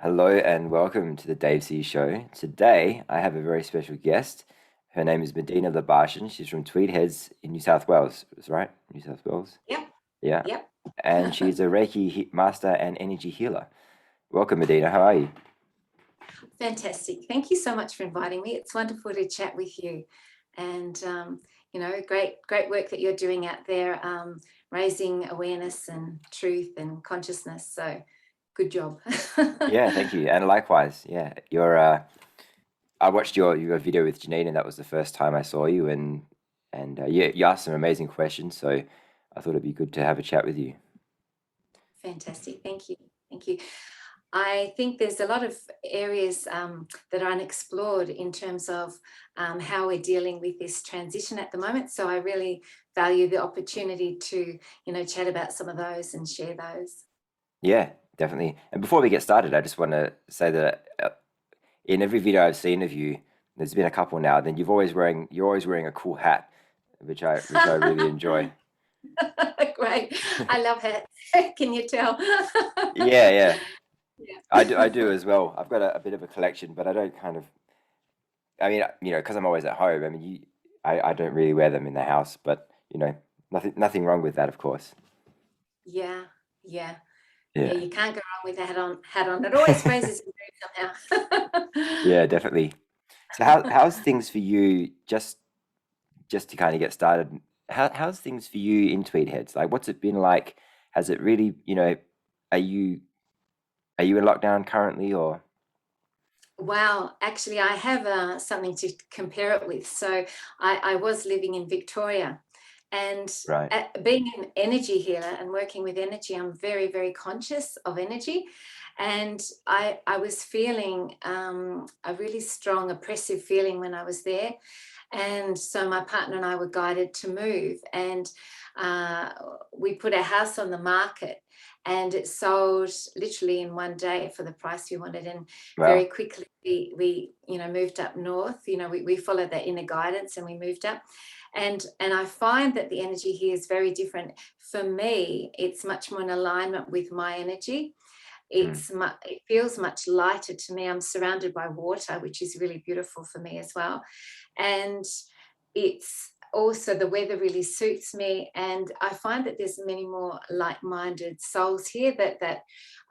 Hello and welcome to the Dave C Show. Today I have a very special guest. Her name is Medina Labashan. She's from Tweed Heads in New South Wales. Is right? New South Wales? Yep, Yeah. yep. And she's a master and energy healer. Welcome, Medina. How are you? Fantastic. Thank you so much for inviting me. It's wonderful to chat with you. And, great work that you're doing out there, raising awareness and truth and consciousness. So good job. Yeah, thank you. And likewise, yeah. I watched your video with Janine, and that was the first time I saw you, and you asked some amazing questions, so I thought it'd be good to have a chat with you. Fantastic. Thank you. Thank you. I think there's a lot of areas that are unexplored in terms of how we're dealing with this transition at the moment. So I really value the opportunity to, chat about some of those and share those. Yeah, definitely. And before we get started, I just want to say that in every video I've seen of you, there's been a couple now, then you're always wearing a cool hat, which I really enjoy. Great. I love it. Can you tell? Yeah, yeah. I Yeah. do as well. I've got a bit of a collection, but I don't I mean, because I'm always at home. I mean, I don't really wear them in the house, but nothing wrong with that, of course. Yeah. Yeah. Yeah. Yeah. You can't go wrong with a hat on. It always raises your mood somehow. Yeah, definitely. So how's things for you just to kind of get started? How's things for you in Tweed Heads? Like, what's it been like? Has it really, are you are you in lockdown currently or Wow, actually, I have something to compare it with. So, I was living in Victoria, and right? being an energy healer and working with energy, I'm very, very conscious of energy. And I was feeling a really strong oppressive feeling when I was there. And so my partner and I were guided to move, and uh, we put our house on the market, and it sold literally in one day for the price we wanted. And very Wow. quickly we moved up north. We followed that inner guidance and we moved up. And I find that the energy here is very different. For me, it's much more in alignment with my energy. Mm, It feels much lighter to me. I'm surrounded by water, which is really beautiful for me as well. And it's also, the weather really suits me, and I find that there's many more like-minded souls here that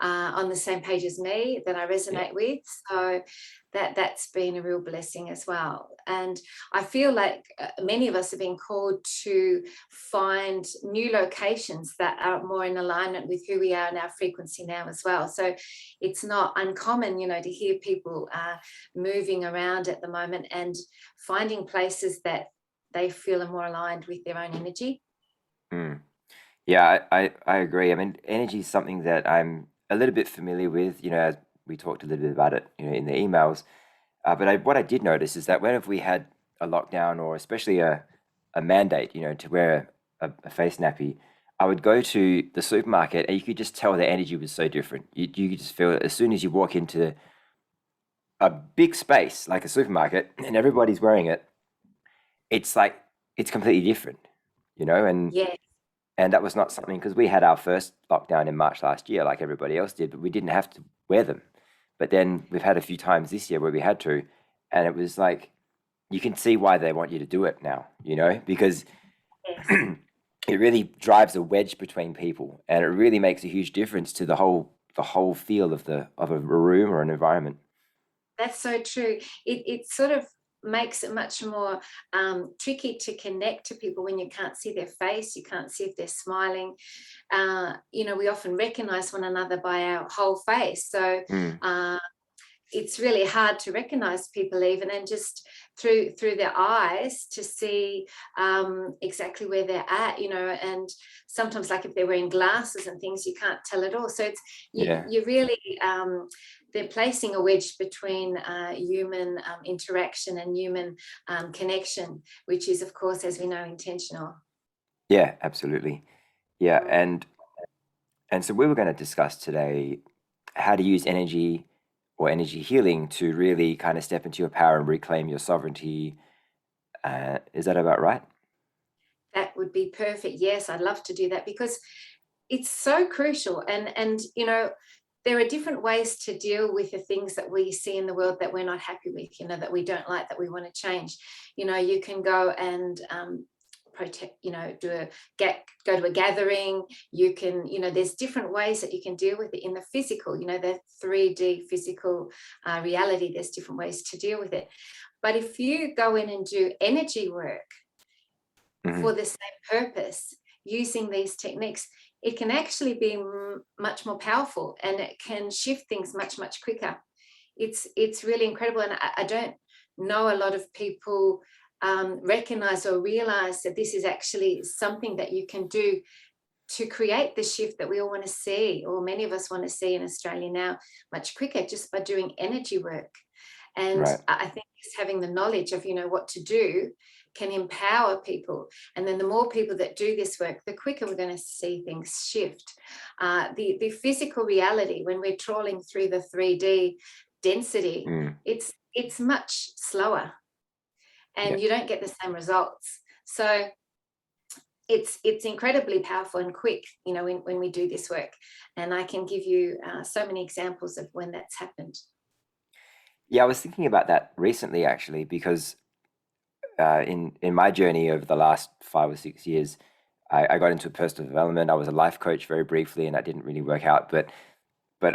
are on the same page as me, that I yeah. resonate with. So that's been a real blessing as well. And I feel like many of us are being called to find new locations that are more in alignment with who we are and our frequency now as well. So it's not uncommon, to hear people moving around at the moment and finding places that they feel are more aligned with their own energy. Mm. Yeah, I agree. I mean, energy is something that I'm a little bit familiar with, as we talked a little bit about it, in the emails. But what I did notice is that whenever we had a lockdown or especially a mandate, to wear a face nappy, I would go to the supermarket and you could just tell the energy was so different. You could just feel it as soon as you walk into a big space like a supermarket and everybody's wearing it, it's like it's completely different, and Yeah. and that was not something because we had our first lockdown in March last year, like everybody else did, but we didn't have to wear them. But then we've had a few times this year where we had to, and it was like you can see why they want you to do it now, because Yes. it really drives a wedge between people, and it really makes a huge difference to the whole feel of a room or an environment. That's so true. It sort of makes it much more tricky to connect to people when you can't see their face, you can't see if they're smiling. We often recognize one another by our whole face. So Mm, uh, it's really hard to recognize people even, and just through their eyes to see exactly where they're at, and sometimes, like, if they're wearing glasses and things, you can't tell at all. So it's yeah. you really they're placing a wedge between human interaction and human connection, which is, of course, as we know, intentional. Yeah, absolutely. Yeah, Mm. and so we were going to discuss today how to use energy or energy healing to really kind of step into your power and reclaim your sovereignty. Is that about right? That would be perfect. Yes, I'd love to do that, because it's so crucial. And there are different ways to deal with the things that we see in the world that we're not happy with, that we don't like, that we want to change. You can go and protect, go to a gathering. You can, there's different ways that you can deal with it in the physical, the 3D physical reality. There's different ways to deal with it. But if you go in and do energy work for the same purpose, using these techniques, it can actually be much more powerful, and it can shift things much, much quicker. It's really incredible. And I don't know a lot of people recognize or realize that this is actually something that you can do to create the shift that we all want to see, or many of us want to see in Australia now, much quicker, just by doing energy work. And Right. I think just having the knowledge of, what to do can empower people. And then the more people that do this work, the quicker we're going to see things shift. The physical reality, when we're trawling through the 3D density, it's much slower, and you don't get the same results. So it's incredibly powerful and quick, when we do this work. And I can give you so many examples of when that's happened. Yeah, I was thinking about that recently, actually, because in my journey over the last 5 or 6 years, I got into personal development. I was a life coach very briefly, and that didn't really work out. But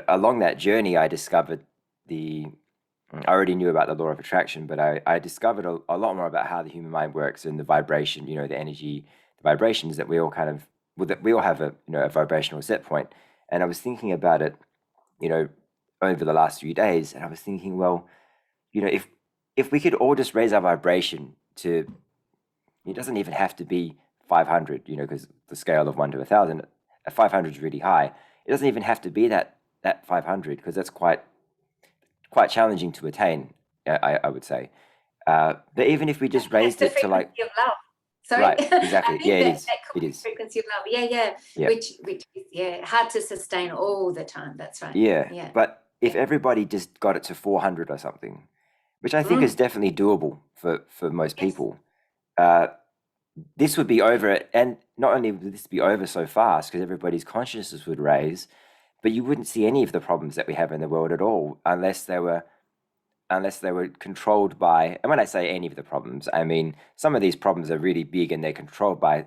along that journey, I discovered I already knew about the law of attraction, but I discovered a lot more about how the human mind works, and the vibration, the energy, the vibrations that we all that we all have a vibrational set point. And I was thinking about it, over the last few days, and I was thinking, well, if we could all just raise our vibration to, it doesn't even have to be 500, because the scale of 1 to 1,000, 500 is really high. It doesn't even have to be that 500, because that's quite challenging to attain, I would say. But even if we just raised it to like, of love. Sorry? Right, exactly. Yeah, it is. It is. Frequency of love. Yeah. Which is hard to sustain all the time. That's right. Yeah. But if everybody just got it to 400 or something, which I think is definitely doable for most people, this would be over. And not only would this be over so fast, because everybody's consciousness would raise, but you wouldn't see any of the problems that we have in the world at all, unless they were controlled by, and when I say any of the problems, I mean some of these problems are really big and they're controlled by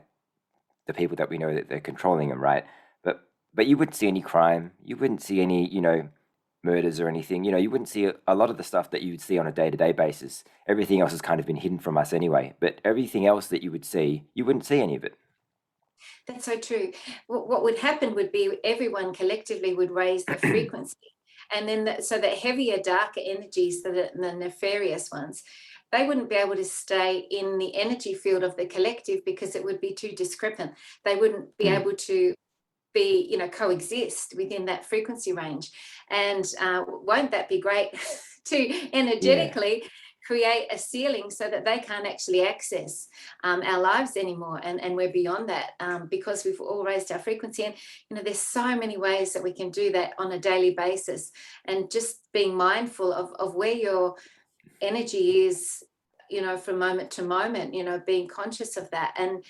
the people that we know that they're controlling them, right? But you wouldn't see any crime, you wouldn't see any, murders or anything. You wouldn't see a lot of the stuff that you would see on a day-to-day basis. Everything else has kind of been hidden from us anyway. But everything else that you would see, you wouldn't see any of it. That's so true. What would happen would be everyone collectively would raise their frequency. And then so that heavier, darker energies, the nefarious ones, they wouldn't be able to stay in the energy field of the collective, because it would be too discrepant. They wouldn't be able to be, coexist within that frequency range. And won't that be great to energetically create a ceiling so that they can't actually access our lives anymore, and we're beyond that, because we've all raised our frequency. And there's so many ways that we can do that on a daily basis, and just being mindful of where your energy is, from moment to moment, being conscious of that, and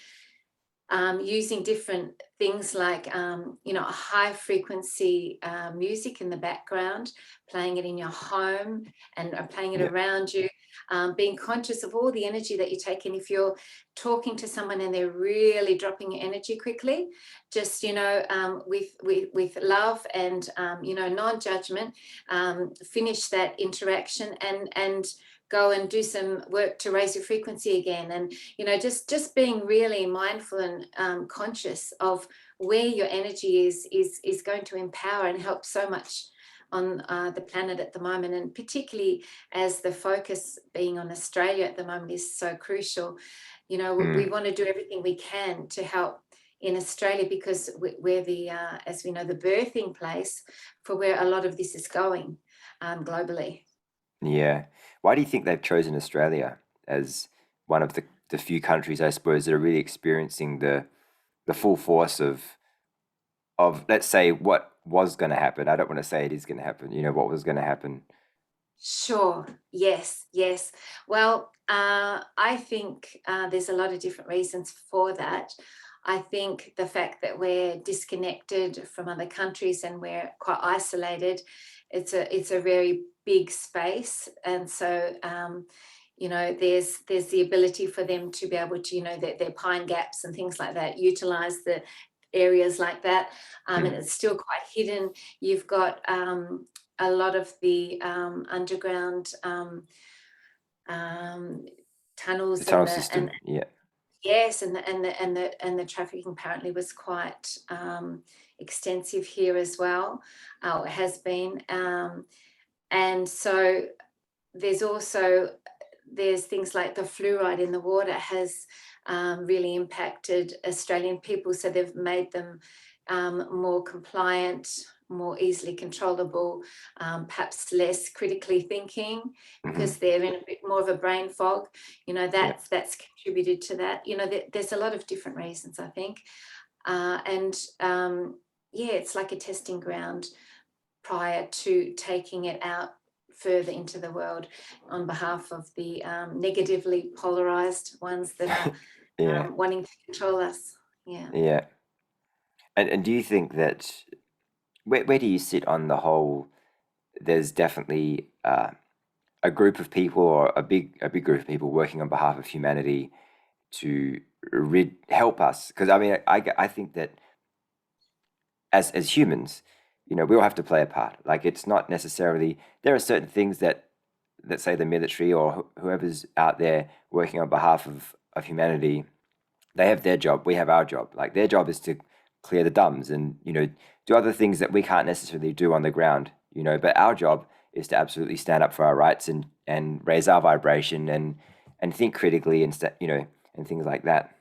using different things like, high frequency music in the background, playing it in your home and playing it around you, being conscious of all the energy that you take in. If you're talking to someone and they're really dropping your energy quickly, just, with love and, non-judgment, finish that interaction and go and do some work to raise your frequency again. And just being really mindful and conscious of where your energy is going to empower and help so much on the planet at the moment. And particularly as the focus being on Australia at the moment is so crucial, we want to do everything we can to help in Australia, because we're the, as we know, the birthing place for where a lot of this is going globally. Yeah. Why do you think they've chosen Australia as one of the few countries, I suppose, that are really experiencing the full force of let's say what was going to happen? I don't want to say it is going to happen. What was going to happen? Sure. Yes. Well, I think there's a lot of different reasons for that. I think the fact that we're disconnected from other countries and we're quite isolated, it's a very big space, and so there's the ability for them to be able to, their pine gaps and things like that, utilize the areas like that, and Mm. it's still quite hidden. You've got a lot of the underground um, The tunnels tunnel and system. Yeah. yes, and the trafficking apparently was quite extensive here as well. It has been, and so there's also there's things like the fluoride in the water has really impacted Australian people. So they've made them more compliant, more easily controllable, perhaps less critically thinking Hmm. because they're in a bit more of a brain fog. Yeah. That's contributed to that. There's a lot of different reasons, I think. And yeah, it's like a testing ground prior to taking it out further into the world on behalf of the negatively polarized ones that Yeah. are wanting to control us. Yeah. Yeah. And do you think that where do you sit on the whole? There's definitely a group of people, or a big group of people working on behalf of humanity to help us. Because I mean, I think that as humans, we all have to play a part. Like, it's not necessarily, there are certain things that say the military or whoever's out there working on behalf of humanity, they have their job, we have our job. Like, their job is to clear the dumps and do other things that we can't necessarily do on the ground. But our job is to absolutely stand up for our rights and raise our vibration and think critically and things like that.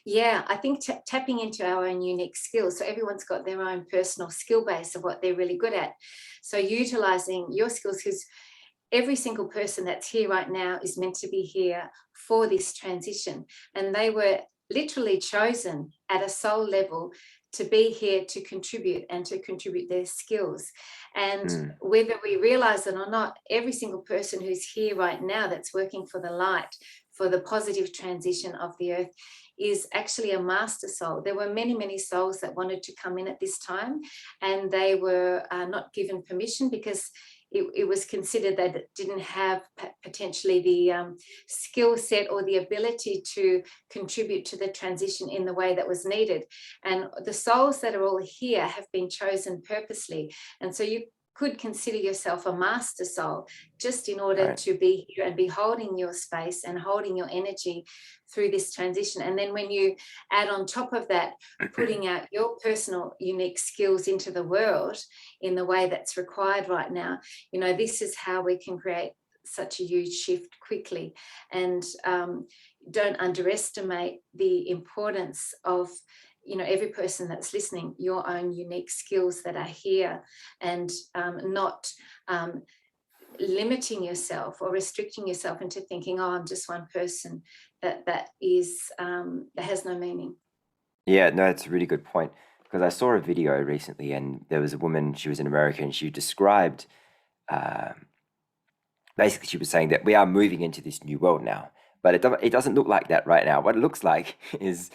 Yeah, I think tapping into our own unique skills. So everyone's got their own personal skill base of what they're really good at. So utilizing your skills, because every single person that's here right now is meant to be here for this transition. And they were literally chosen at a soul level to be here to contribute and to contribute their skills. And Mm. whether we realize it or not, every single person who's here right now that's working for the light, for the positive transition of the earth, is actually a master soul. There were many, many souls that wanted to come in at this time, and they were not given permission because it was considered that it didn't have potentially the skill set or the ability to contribute to the transition in the way that was needed. And the souls that are all here have been chosen purposely. And so you could consider yourself a master soul just in order Right. to be here and be holding your space and holding your energy through this transition. And then when you add on top of that, putting out your personal unique skills into the world in the way that's required right now, this is how we can create such a huge shift quickly. And don't underestimate the importance of every person that's listening, your own unique skills that are here, and not limiting yourself or restricting yourself into thinking, oh, I'm just one person. That has no meaning. Yeah, no, it's a really good point, because I saw a video recently and there was a woman, she was in America, and she described, uh, basically, she was saying that we are moving into this new world now, but it doesn't look like that right now. What it looks like is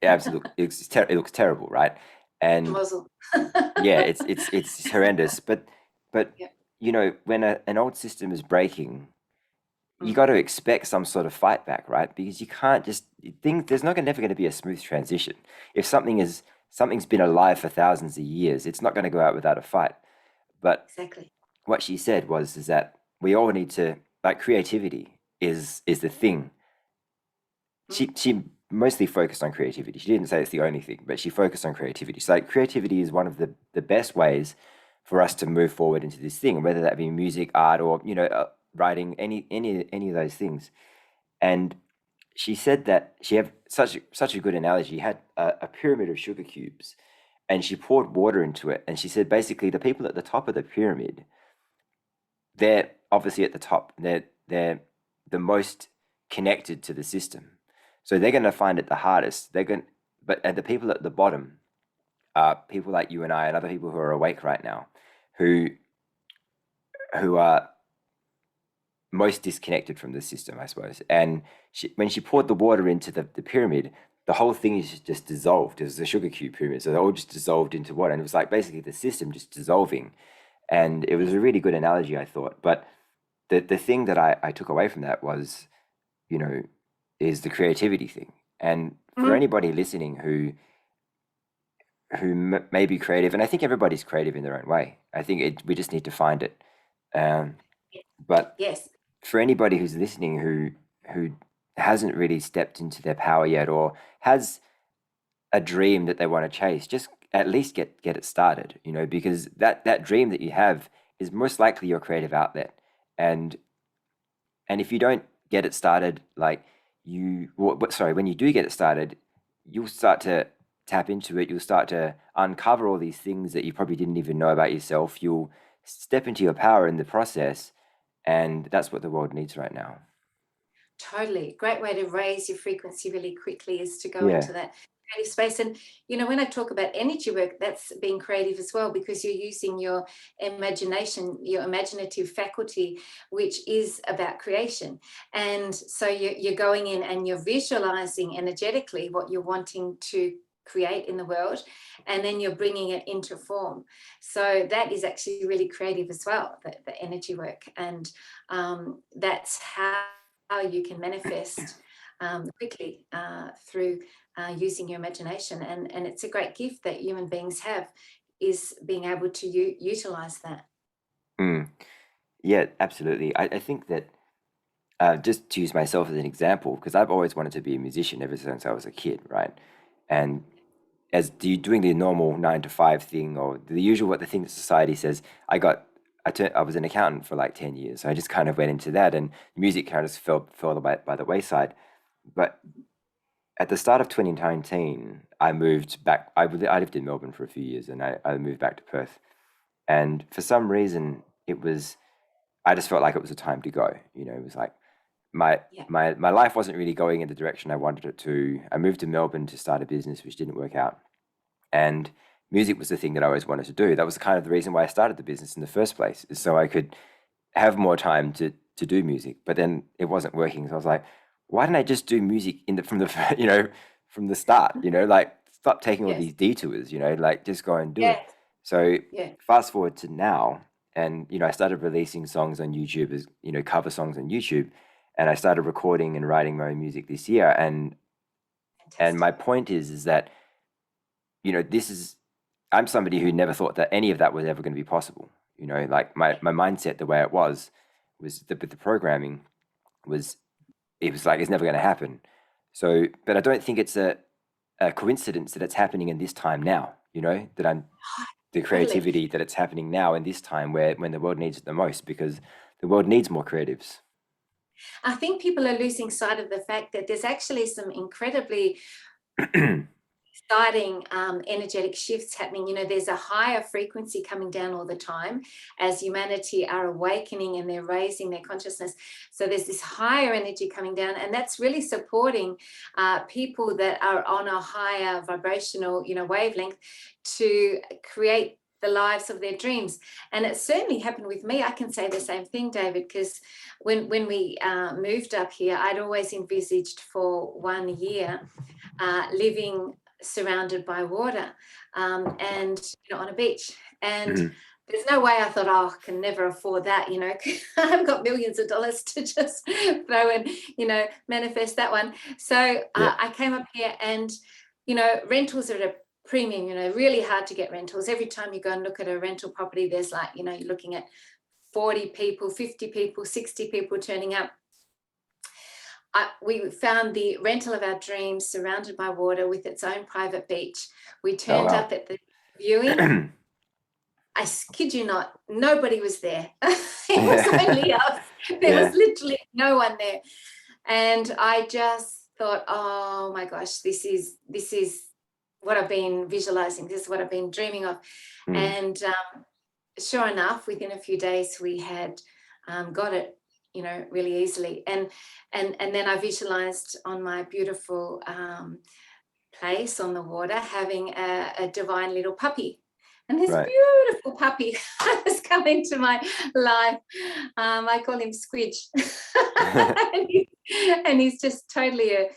absolute, it looks terrible, right? And Muzzle. yeah, it's horrendous. But Yeah. when an old system is breaking, you Mm, got to expect some sort of fight back, right? Because you can't just think there's not never going to be a smooth transition. If something's been alive for thousands of years, it's not going to go out without a fight. But exactly. what she said was is that we all need to, like, creativity is the thing. Mm, She mostly focused on creativity. She didn't say it's the only thing, but she focused on creativity. So, like, creativity is one of the best ways for us to move forward into this thing, whether that be music, art, or writing, any of those things. And she said that she had such a good analogy. She had a pyramid of sugar cubes, and she poured water into it. And she said basically the people at the top of the pyramid, they're obviously at the top. They're the most connected to the system, so they're going to find it the hardest. But at the people at the bottom are people like you and I and other people who are awake right now, who are most disconnected from the system, I suppose. And when she poured the water into the pyramid, the whole thing is just dissolved. It was a sugar cube pyramid, so they all just dissolved into water, and it was like basically the system just dissolving. And it was a really good analogy, I thought. But the thing that I took away from that was, you know, is the creativity thing. And for Mm, anybody listening who may be creative, and I think everybody's creative in their own way. I think we just need to find it. Um, but yes. for anybody who's listening who hasn't really stepped into their power yet, or has a dream that they want to chase, just at least get it started, you know, because that dream that you have is most likely your creative outlet. And if you don't get it started, like sorry, when you do get it started, you'll start to tap into it. You'll start to uncover all these things that you probably didn't even know about yourself. You'll step into your power in the process, and that's what the world needs right now. Totally. Great way to raise your frequency really quickly is to go Yeah. into that creative space. And, you know, when I talk about energy work, that's being creative as well, because you're using your imagination, your imaginative faculty, which is about creation. And so you're going in and you're visualizing energetically what you're wanting to create in the world, and then you're bringing it into form. So that is actually really creative as well, the energy work. And that's how you can manifest quickly through using your imagination. And it's a great gift that human beings have, is being able to utilize that. Mm. Yeah, absolutely. I think that just to use myself as an example, because I've always wanted to be a musician ever since I was a kid, right? And as doing the normal 9 to 5 thing, or the usual, what the thing that society says, I was an accountant for like 10 years. So I just kind of went into that, and music kind of fell by the wayside. But at the start of 2019, I moved back. I lived in Melbourne for a few years, and I moved back to Perth. And for some reason, I just felt like it was a time to go. You know, it was like my Yeah. my life wasn't really going in the direction I wanted it to. I moved to Melbourne to start a business, which didn't work out, and music was the thing that I always wanted to do. That was kind of the reason why I started the business in the first place, is so I could have more time to do music. But then it wasn't working, so I was like, why didn't I just do music from the from the start? Like, stop taking all Yes. these detours. Like, just go and do it. Yes. So Yeah. fast forward to now, and I started releasing songs on YouTube, as cover songs on YouTube, and I started recording and writing my own music this year. And my Fantastic. point is that this is I'm somebody who never thought that any of that was ever going to be possible. Like, my mindset, the way it was the programming was, it was like, it's never going to happen. So, but I don't think it's a coincidence that it's happening in this time now. That I'm the Totally. creativity that it's happening now in this time, when the world needs it the most, because the world needs more creatives. I think people are losing sight of the fact that there's actually some incredibly exciting energetic shifts happening. There's a higher frequency coming down all the time as humanity are awakening and they're raising their consciousness. So there's this higher energy coming down, and that's really supporting people that are on a higher vibrational, wavelength, to create the lives of their dreams. And it certainly happened with me. I can say the same thing, David, because when we moved up here, I'd always envisaged for 1 year living surrounded by water, and on a beach. And Mhm. there's no way. I thought, oh, I can never afford that. I've got millions of dollars to just throw and manifest that one. So Yeah. I came up here, and rentals are at a premium. Really hard to get rentals. Every time you go and look at a rental property, there's like, you're looking at 40 people, 50 people, 60 people turning up. We found the rental of our dreams, surrounded by water with its own private beach. We Oh, turned wow. up at the viewing. I kid you not, nobody was there. It was only us. There was Yeah. literally no one there. And I just thought, oh my gosh, this is what I've been visualizing. This is what I've been dreaming of. Mm. And sure enough, within a few days, we had got it, really easily. And then I visualized on my beautiful place on the water having a divine little puppy. And this Right. beautiful puppy has come into my life. I call him Squidge. and, he's just totally a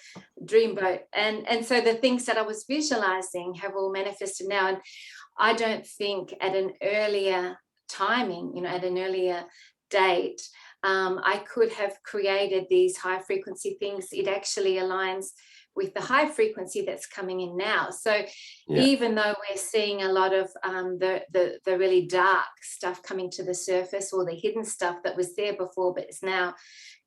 dreamboat. And so the things that I was visualizing have all manifested now. And I don't think at an earlier timing, at an earlier date, I could have created these high frequency things. It actually aligns with the high frequency that's coming in now. So Yeah. even though we're seeing a lot of the really dark stuff coming to the surface, or the hidden stuff that was there before but is now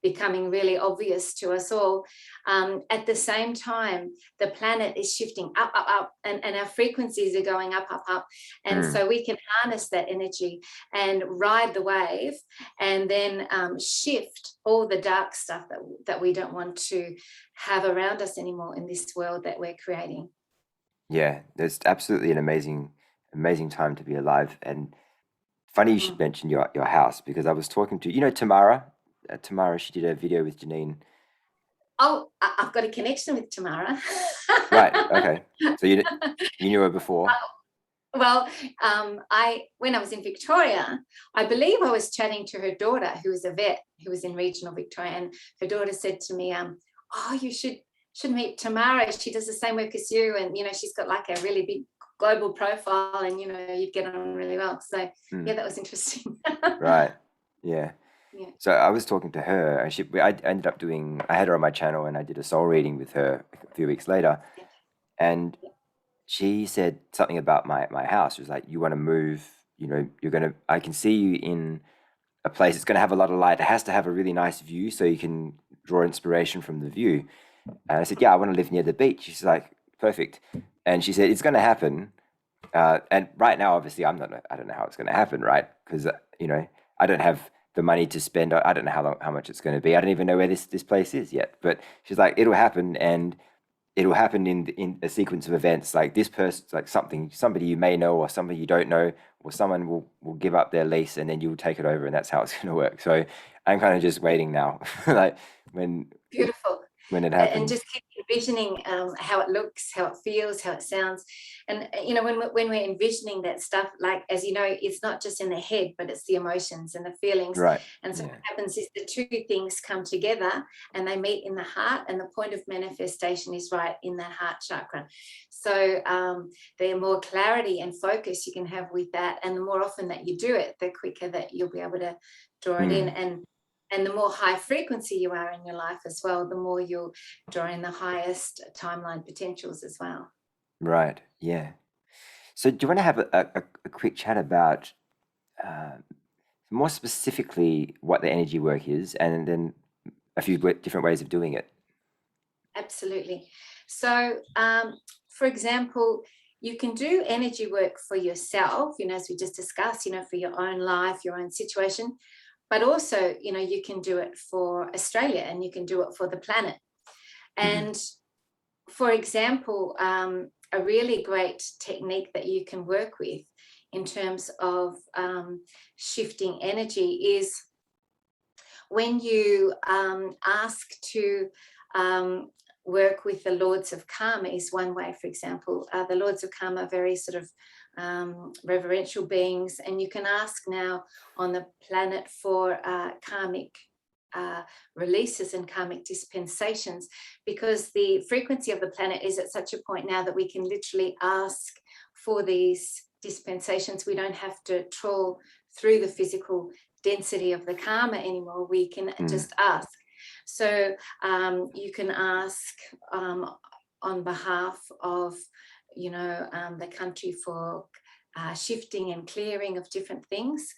becoming really obvious to us all, at the same time the planet is shifting up, and our frequencies are going up, up, and so we can harness that energy and ride the wave, and then shift all the dark stuff that we don't want to have around us anymore in this world that we're creating. Yeah, it's absolutely an amazing time to be alive. And funny you should mention your house, because I was talking to Tamara. Tamara, she did a video with Janine. Oh, I've got a connection with Tamara. Right. Okay. So you knew her before? Well, when I was in Victoria, I believe I was chatting to her daughter, who was a vet, who was in regional Victoria, and her daughter said to me, "Oh, you should meet Tamara. She does the same work as you, and she's got like a really big global profile, and you'd get on really well." So yeah, that was interesting. Right. Yeah. Yeah. So I was talking to her, and I ended up I had her on my channel, and I did a soul reading with her a few weeks later, and she said something about my house. She was like, "You want to move? I can see you in a place. It's going to have a lot of light. It has to have a really nice view, so you can draw inspiration from the view." And I said, "Yeah, I want to live near the beach." She's like, "Perfect." And she said, "It's going to happen." And right now, obviously, I don't know how it's going to happen, right? Because I don't have the money to spend. I don't know how much it's going to be. I don't even know where this place is yet. But she's like, "It'll happen, and it'll happen in a sequence of events. Like this person, like somebody you may know, or somebody you don't know, or someone will give up their lease, and then you'll take it over, and that's how it's going to work." So I'm kind of just waiting now, like Beautiful. when it And happens. just keep envisioning how it looks, how it feels, how it sounds. And when we're envisioning that stuff, like, as you know, it's not just in the head, but it's the emotions and the feelings. Right. And so what happens is the two things come together and they meet in the heart, and the point of manifestation is right in that heart chakra. So the more clarity and focus you can have with that, and the more often that you do it, the quicker that you'll be able to draw it in. And the more high frequency you are in your life as well, the more you'll draw in the highest timeline potentials as well. Right. Yeah. So do you want to have a quick chat about more specifically what the energy work is, and then a few different ways of doing it? Absolutely. So, for example, you can do energy work for yourself, as we just discussed, for your own life, your own situation. But also, you can do it for Australia, and you can do it for the planet. And for example, a really great technique that you can work with in terms of shifting energy is when you ask to work with the Lords of Karma is one way. For example, the Lords of Karma are very sort of reverential beings, and you can ask now on the planet for karmic releases and karmic dispensations, because the frequency of the planet is at such a point now that we can literally ask for these dispensations. We don't have to trawl through the physical density of the karma anymore. We can just ask. So you can ask on behalf of the country for shifting and clearing of different things,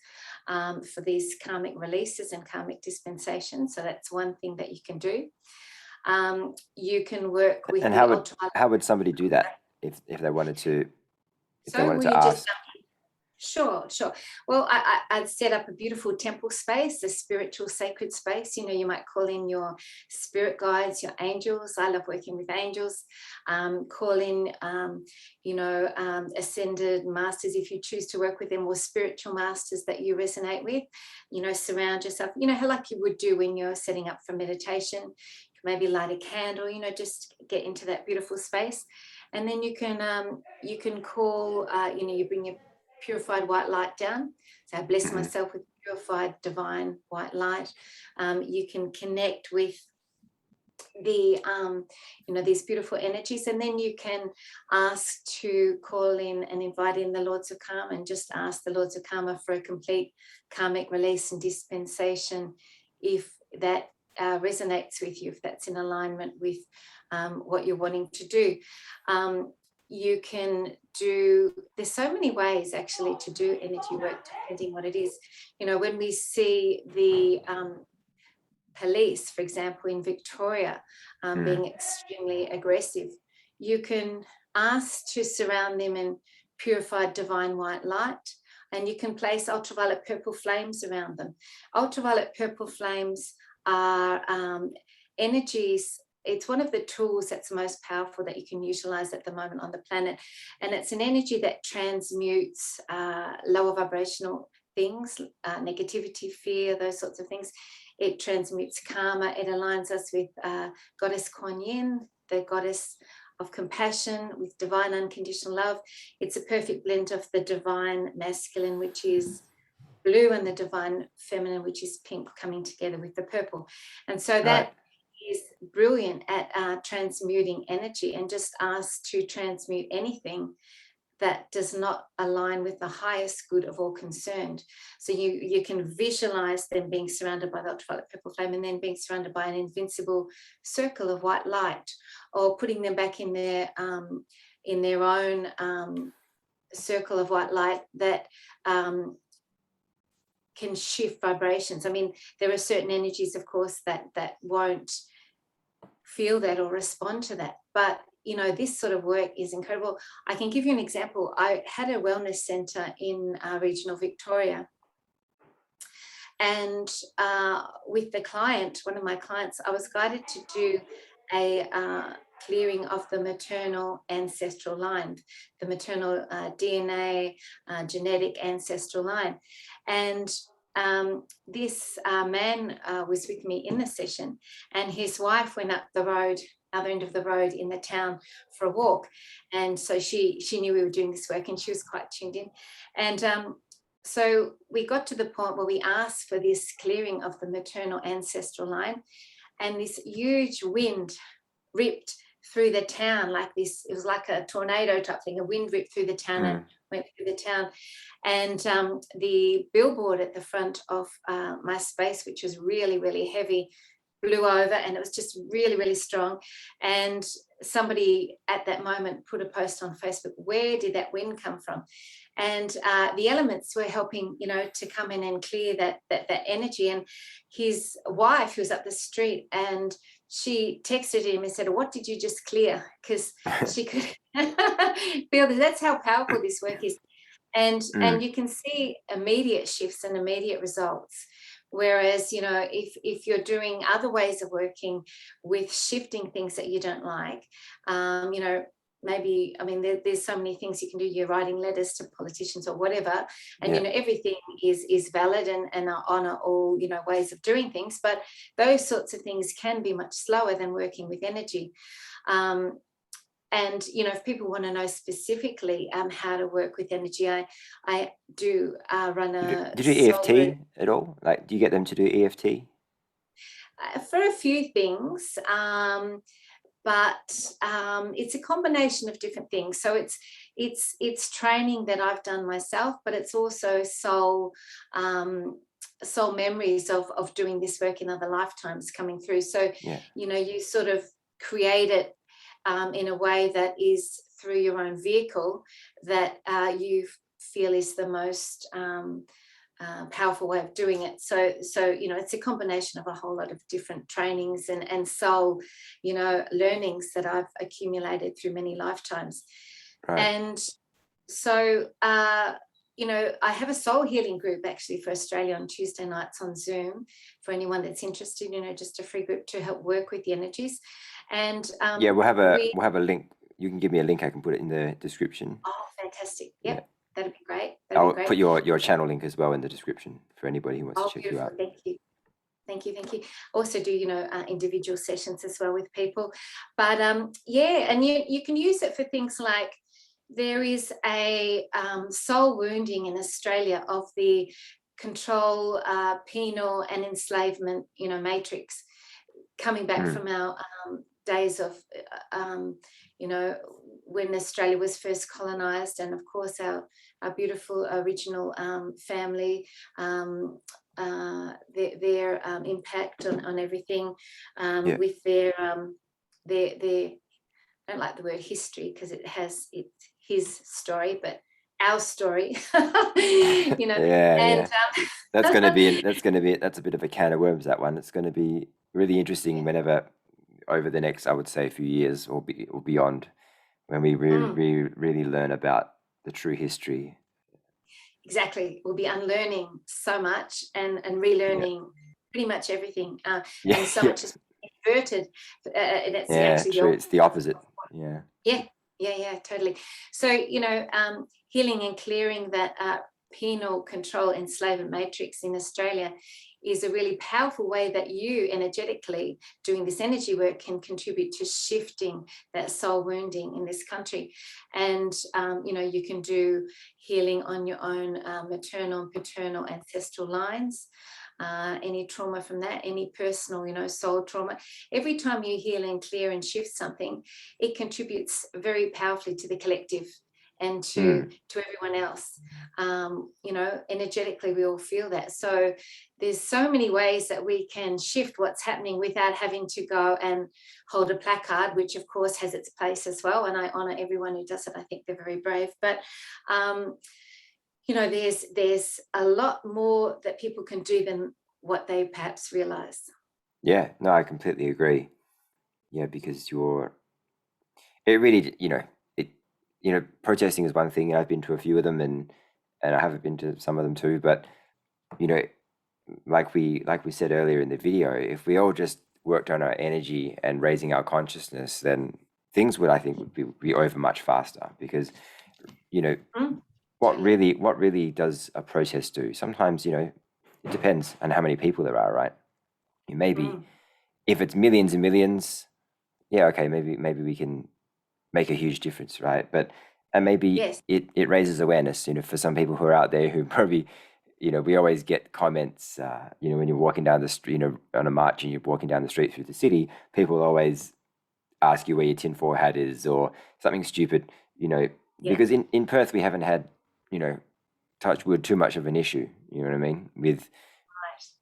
for these karmic releases and karmic dispensations. So that's one thing that you can do. You can work with. And how would somebody do that if they wanted to? Ask? Sure. Well, I'd set up a beautiful temple space, a spiritual sacred space. You might call in your spirit guides, your angels. I love working with angels. Call in, ascended masters if you choose to work with them, or spiritual masters that you resonate with. Surround yourself, like you would do when you're setting up for meditation. Maybe light a candle, just get into that beautiful space. And then you can call, you bring your purified white light down. So I bless myself with purified divine white light. You can connect with the these beautiful energies. And then you can ask to call in and invite in the Lords of Karma, and just ask the Lords of Karma for a complete karmic release and dispensation, if that resonates with you, if that's in alignment with what you're wanting to do. You can do, there's so many ways actually to do energy work, depending what it is. When we see the police, for example, in Victoria, being extremely aggressive, you can ask to surround them in purified divine white light, and you can place ultraviolet purple flames around them. Ultraviolet purple flames are energies. It's one of the tools that's most powerful that you can utilize at the moment on the planet. And it's an energy that transmutes lower vibrational things, negativity, fear, those sorts of things. It transmutes karma. It aligns us with Goddess Kuan Yin, the goddess of compassion, with divine unconditional love. It's a perfect blend of the divine masculine, which is blue, and the divine feminine, which is pink, coming together with the purple. And so that is brilliant at transmuting energy, and just ask to transmute anything that does not align with the highest good of all concerned. So you can visualize them being surrounded by the ultraviolet purple flame, and then being surrounded by an invincible circle of white light, or putting them back in their own circle of white light that can shift vibrations. I mean, there are certain energies, of course, that won't feel that or respond to that, but this sort of work is incredible. I can give you an example. I had a wellness center in regional Victoria, and with the client, one of my clients, I was guided to do a clearing of the maternal ancestral line, the maternal DNA, genetic ancestral line. And this man was with me in the session, and his wife went up the road, other end of the road in the town, for a walk. And so she knew we were doing this work, and she was quite tuned in. And so we got to the point where we asked for this clearing of the maternal ancestral line, and this huge wind ripped through the town like this. It was like a tornado type thing. A wind ripped through the town and went through the town. And the billboard at the front of my space, which was really, really heavy, blew over, and it was just really, really strong. And somebody at that moment put a post on Facebook, where did that wind come from? And the elements were helping, to come in and clear that energy. And his wife, who was up the street, and she texted him and said, what did you just clear? Because she could feel that. That's how powerful this work is. And you can see immediate shifts and immediate results. Whereas, if you're doing other ways of working with shifting things that you don't like, maybe, there's so many things you can do. You're writing letters to politicians or whatever, and everything is valid, and I honor all ways of doing things, but those sorts of things can be much slower than working with energy. And if people want to know specifically how to work with energy, I do run a. Did you do EFT at all? Like, do you get them to do EFT? For a few things, but it's a combination of different things. So it's training that I've done myself, but it's also soul memories of doing this work in other lifetimes coming through. So you sort of create it in a way that is through your own vehicle that you feel is the most powerful way of doing it. So it's a combination of a whole lot of different trainings and soul learnings that I've accumulated through many lifetimes. Right. And so I have a soul healing group actually for Australia on Tuesday nights on Zoom for anyone that's interested. Just a free group to help work with the energies. And we'll have a link. You can give me a link. I can put it in the description. Oh, fantastic! Yep. Yeah. That'd be great. I'll put your channel link as well in the description for anybody who wants to check you out. Thank you. Also do, individual sessions as well with people. But and you can use it for things like, there is a soul wounding in Australia of the control, penal and enslavement, matrix. coming back Mm. from our days of, you know, when Australia was first colonised, and of course our beautiful original family, their impact on everything, Yeah. with their I don't like the word history because it's his story, but our story, you know, Yeah, and yeah. That's a bit of a can of worms, that one. It's going to be really interesting yeah. whenever over the next, I would say, few years or beyond, when we Mm. really learn about the true history. Exactly. We'll be unlearning so much and Yeah. relearning pretty much everything. Yeah. And so Yeah. much is inverted. That's Yeah, actually the true. opposite. It's the opposite. Yeah. Yeah, yeah, totally. So, healing and clearing that penal control enslavement matrix in Australia is a really powerful way that you energetically doing this energy work can contribute to shifting that soul wounding in this country. And, you can do healing on your own maternal and paternal ancestral lines. Any trauma from that, any personal, soul trauma. Every time you heal and clear and shift something, it contributes very powerfully to the collective and to Mm. everyone else. Energetically we all feel that. So there's so many ways that we can shift what's happening without having to go and hold a placard, which of course has its place as well, and I honor everyone who does it. I think they're very brave, but there's a lot more that people can do than what they perhaps realize. Yeah, no, I completely agree. Yeah, because it really, it, protesting is one thing. I've been to a few of them, and I haven't been to some of them too. But you know, like we said earlier in the video, if we all just worked on our energy and raising our consciousness, then things would, I think, would be over much faster. Because you know, Mm, what totally. really does a protest do? Sometimes, it depends on how many people there are, right? Maybe Mm, if it's millions and millions, yeah, okay, maybe we can make a huge difference, right? But and maybe yes. it raises awareness, for some people who are out there who probably, we always get comments, when you're walking down the street, on a march and you're walking down the street through the city, people always ask you where your tinfoil hat is or something stupid, Yeah. because in Perth we haven't had, touch wood, too much of an issue, you know what I mean, with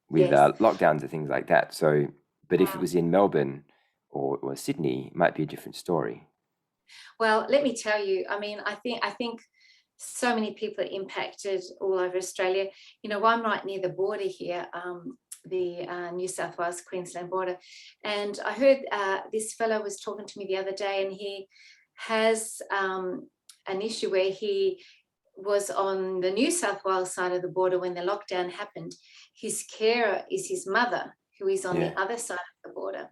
Right. Yes. lockdowns and things like that. So, but if it Mm. was in Melbourne or Sydney, it might be a different story. Well, let me tell you, I mean, I think so many people are impacted all over Australia. I'm right near the border here, the New South Wales Queensland border, and I heard this fellow was talking to me the other day, and he has an issue where he was on the New South Wales side of the border when the lockdown happened. His carer is his mother, who is on the Yeah, other side of the border,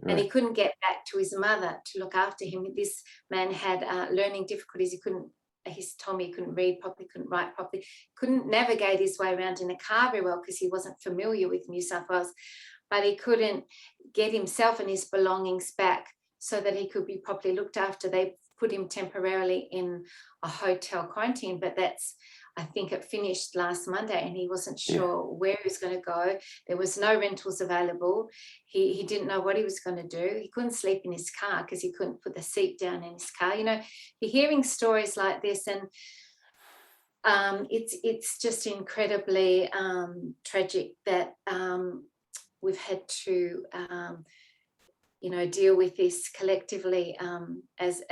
and right. he couldn't get back to his mother to look after him. This man had learning difficulties. He told me he couldn't read properly, couldn't write properly, couldn't navigate his way around in a car very well because he wasn't familiar with New South Wales, but he couldn't get himself and his belongings back so that he could be properly looked after. They put him temporarily in a hotel quarantine, but I think it finished last Monday, and he wasn't Yeah. sure where he was going to go. There was no rentals available. He didn't know what he was going to do. He couldn't sleep in his car because he couldn't put the seat down in his car. You're hearing stories like this, and it's just incredibly tragic that we've had to deal with this collectively, as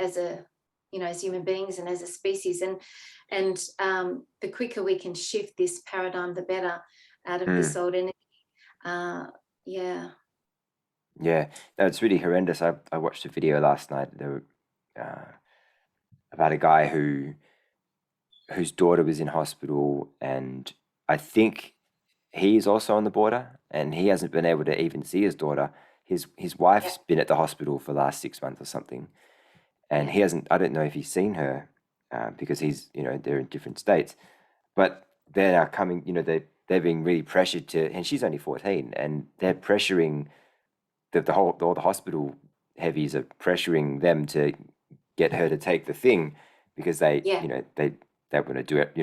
human beings and as a species, and the quicker we can shift this paradigm, the better, out of this Mm. old energy. Uh, yeah. Yeah. No, it's really horrendous. I watched a video last night about a guy whose daughter was in hospital, and I think he's also on the border, and he hasn't been able to even see his daughter. His Yeah. wife's been at the hospital for the last 6 months or something, and Yeah. he hasn't. I don't know if he's seen her because he's they're in different states, but they're now coming. They're being really pressured to, and she's only 14, and they're pressuring all the hospital heavies are pressuring them to get her to take the thing because Yeah. they want to do it.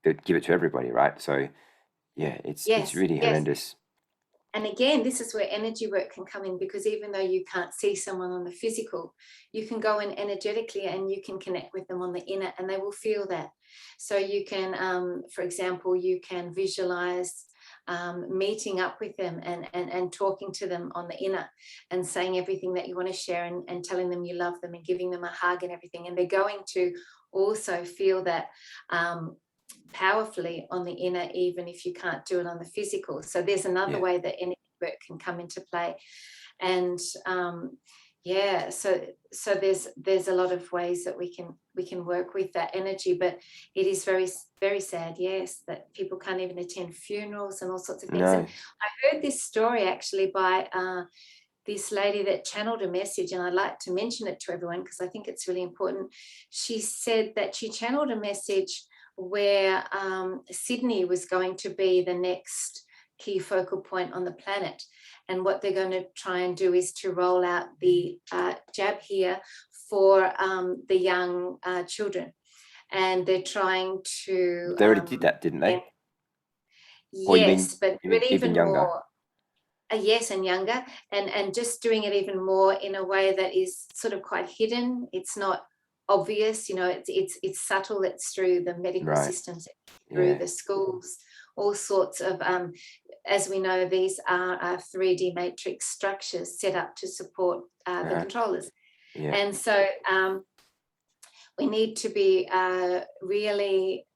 They give it to everybody, right? So yeah, it's Yes. really Yes. horrendous. And again, this is where energy work can come in, because even though you can't see someone on the physical, you can go in energetically and you can connect with them on the inner, and they will feel that. So you can, for example, you can visualize meeting up with them and talking to them on the inner and saying everything that you want to share, and telling them you love them and giving them a hug and everything. And they're going to also feel that powerfully on the inner, even if you can't do it on the physical. So there's another Yeah. way that energy work can come into play. And yeah, so there's a lot of ways that we can work with that energy, but it is very, very sad, yes, that people can't even attend funerals and all sorts of things. No. And I heard this story actually by this lady that channeled a message, and I'd like to mention it to everyone because I think it's really important. She said that she channeled a message where Sydney was going to be the next key focal point on the planet. And what they're going to try and do is to roll out the jab here for the young children. And they're trying to... They already did that, didn't they? Or Yes, but you do mean it even even younger? more. Yes, and younger, and just doing it even more in a way that is sort of quite hidden. It's not obvious, you know, it's subtle. It's through the medical Right. systems, through Yeah. the schools, all sorts of as we know, these are 3D matrix structures set up to support the Uh-huh. controllers. Yeah. And so we need to be really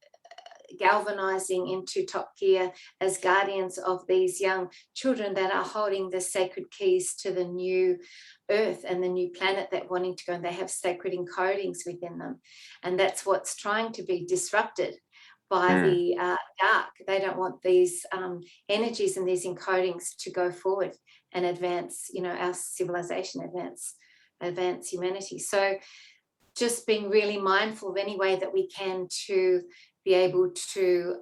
galvanizing into top gear as guardians of these young children that are holding the sacred keys to the new earth and the new planet that wanting to go, and they have sacred encodings within them, and that's what's trying to be disrupted by the dark. They don't want these energies and these encodings to go forward and advance, you know, our civilization, advance humanity. So just being really mindful of any way that we can to be able to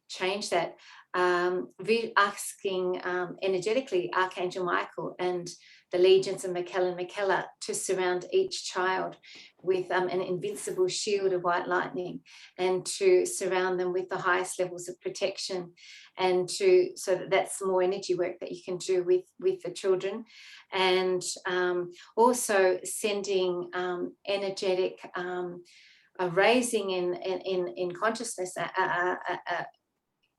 change that. Asking energetically Archangel Michael and the legions of Michael and Michaela to surround each child with an invincible shield of white lightning, and to surround them with the highest levels of protection, and so that's more energy work that you can do with the children. And also sending energetic raising in consciousness,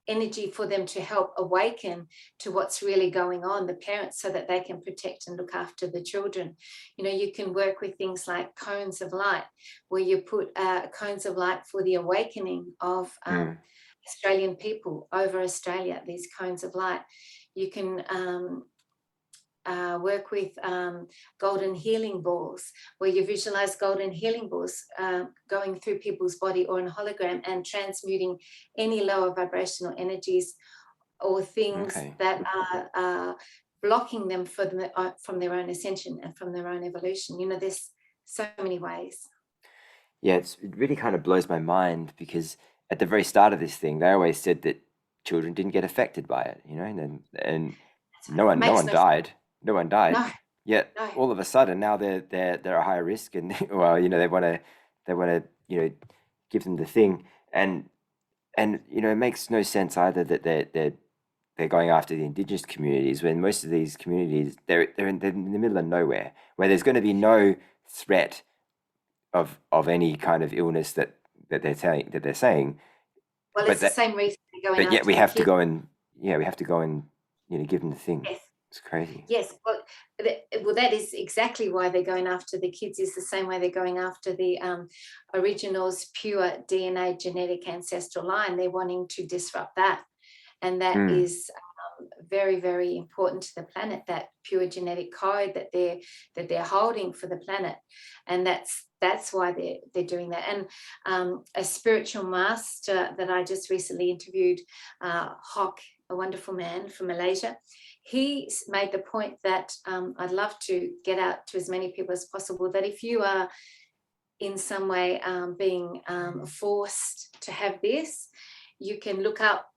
energy for them to help awaken to what's really going on, the parents, so that they can protect and look after the children. You know, you can work with things like cones of light, where you put cones of light for the awakening of Australian people over Australia, these cones of light. You can work with golden healing balls, where you visualize golden healing balls going through people's body or in hologram and transmuting any lower vibrational energies or things that are blocking them from their own ascension and from their own evolution. You know, there's so many ways. Yeah, it really kind of blows my mind, because at the very start of this thing, they always said that children didn't get affected by it, you know, and no one died. No one died. No, Yet no. all of a sudden now they're a higher risk, and well, you know, they want to you know, give them the thing, and you know, it makes no sense either that they're going after the Indigenous communities, when most of these communities they're in the middle of nowhere, where there's going to be no threat of any kind of illness that they're saying. Well, it's the same reason they're going but after yet we the have to kids. go and you know, give them the thing. Yes. It's crazy. Yes, well, that is exactly why they're going after the kids, is the same way they're going after the originals, pure DNA genetic ancestral line. They're wanting to disrupt that. And that is very, very important to the planet, that pure genetic code that they're holding for the planet. And that's why they're doing that. And a spiritual master that I just recently interviewed, Hock, a wonderful man from Malaysia, he made the point that I'd love to get out to as many people as possible, that if you are in some way being forced to have this, you can look up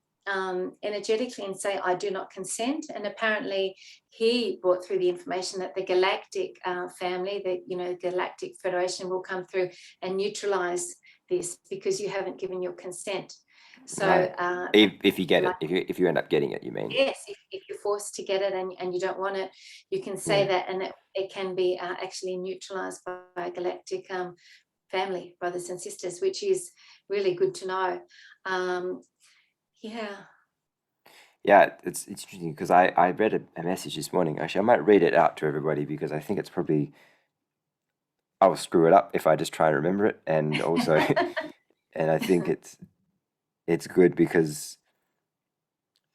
energetically and say, I do not consent. And apparently he brought through the information that the galactic family, the Galactic Federation will come through and neutralize this, because you haven't given your consent. So Right. If you get it, like, if you end up getting it, you mean? yes, if you're forced to get it and you don't want it, you can say Yeah. that, and it can be actually neutralized by galactic family, brothers and sisters, which is really good to know. Um, yeah. Yeah, it's interesting because I read a message this morning. Actually, I might read it out to everybody because I think it's probably I'll screw it up if I just try to remember it, and also and I think it's good because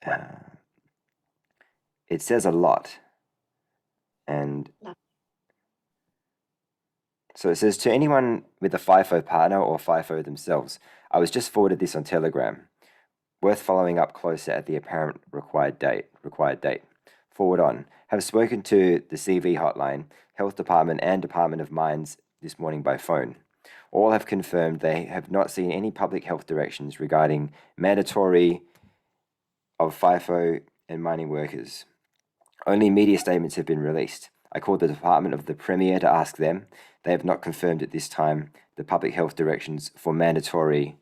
uh, it says a lot. And so it says to anyone with a FIFO partner or FIFO themselves, I was just forwarded this on Telegram. Worth following up closer at the apparent required date. Forward on. Have spoken to the CV hotline, Health Department, and Department of Mines this morning by phone. All have confirmed they have not seen any public health directions regarding mandatory of FIFO and mining workers. Only media statements have been released. I called the Department of the Premier to ask them. They have not confirmed at this time the public health directions for mandatory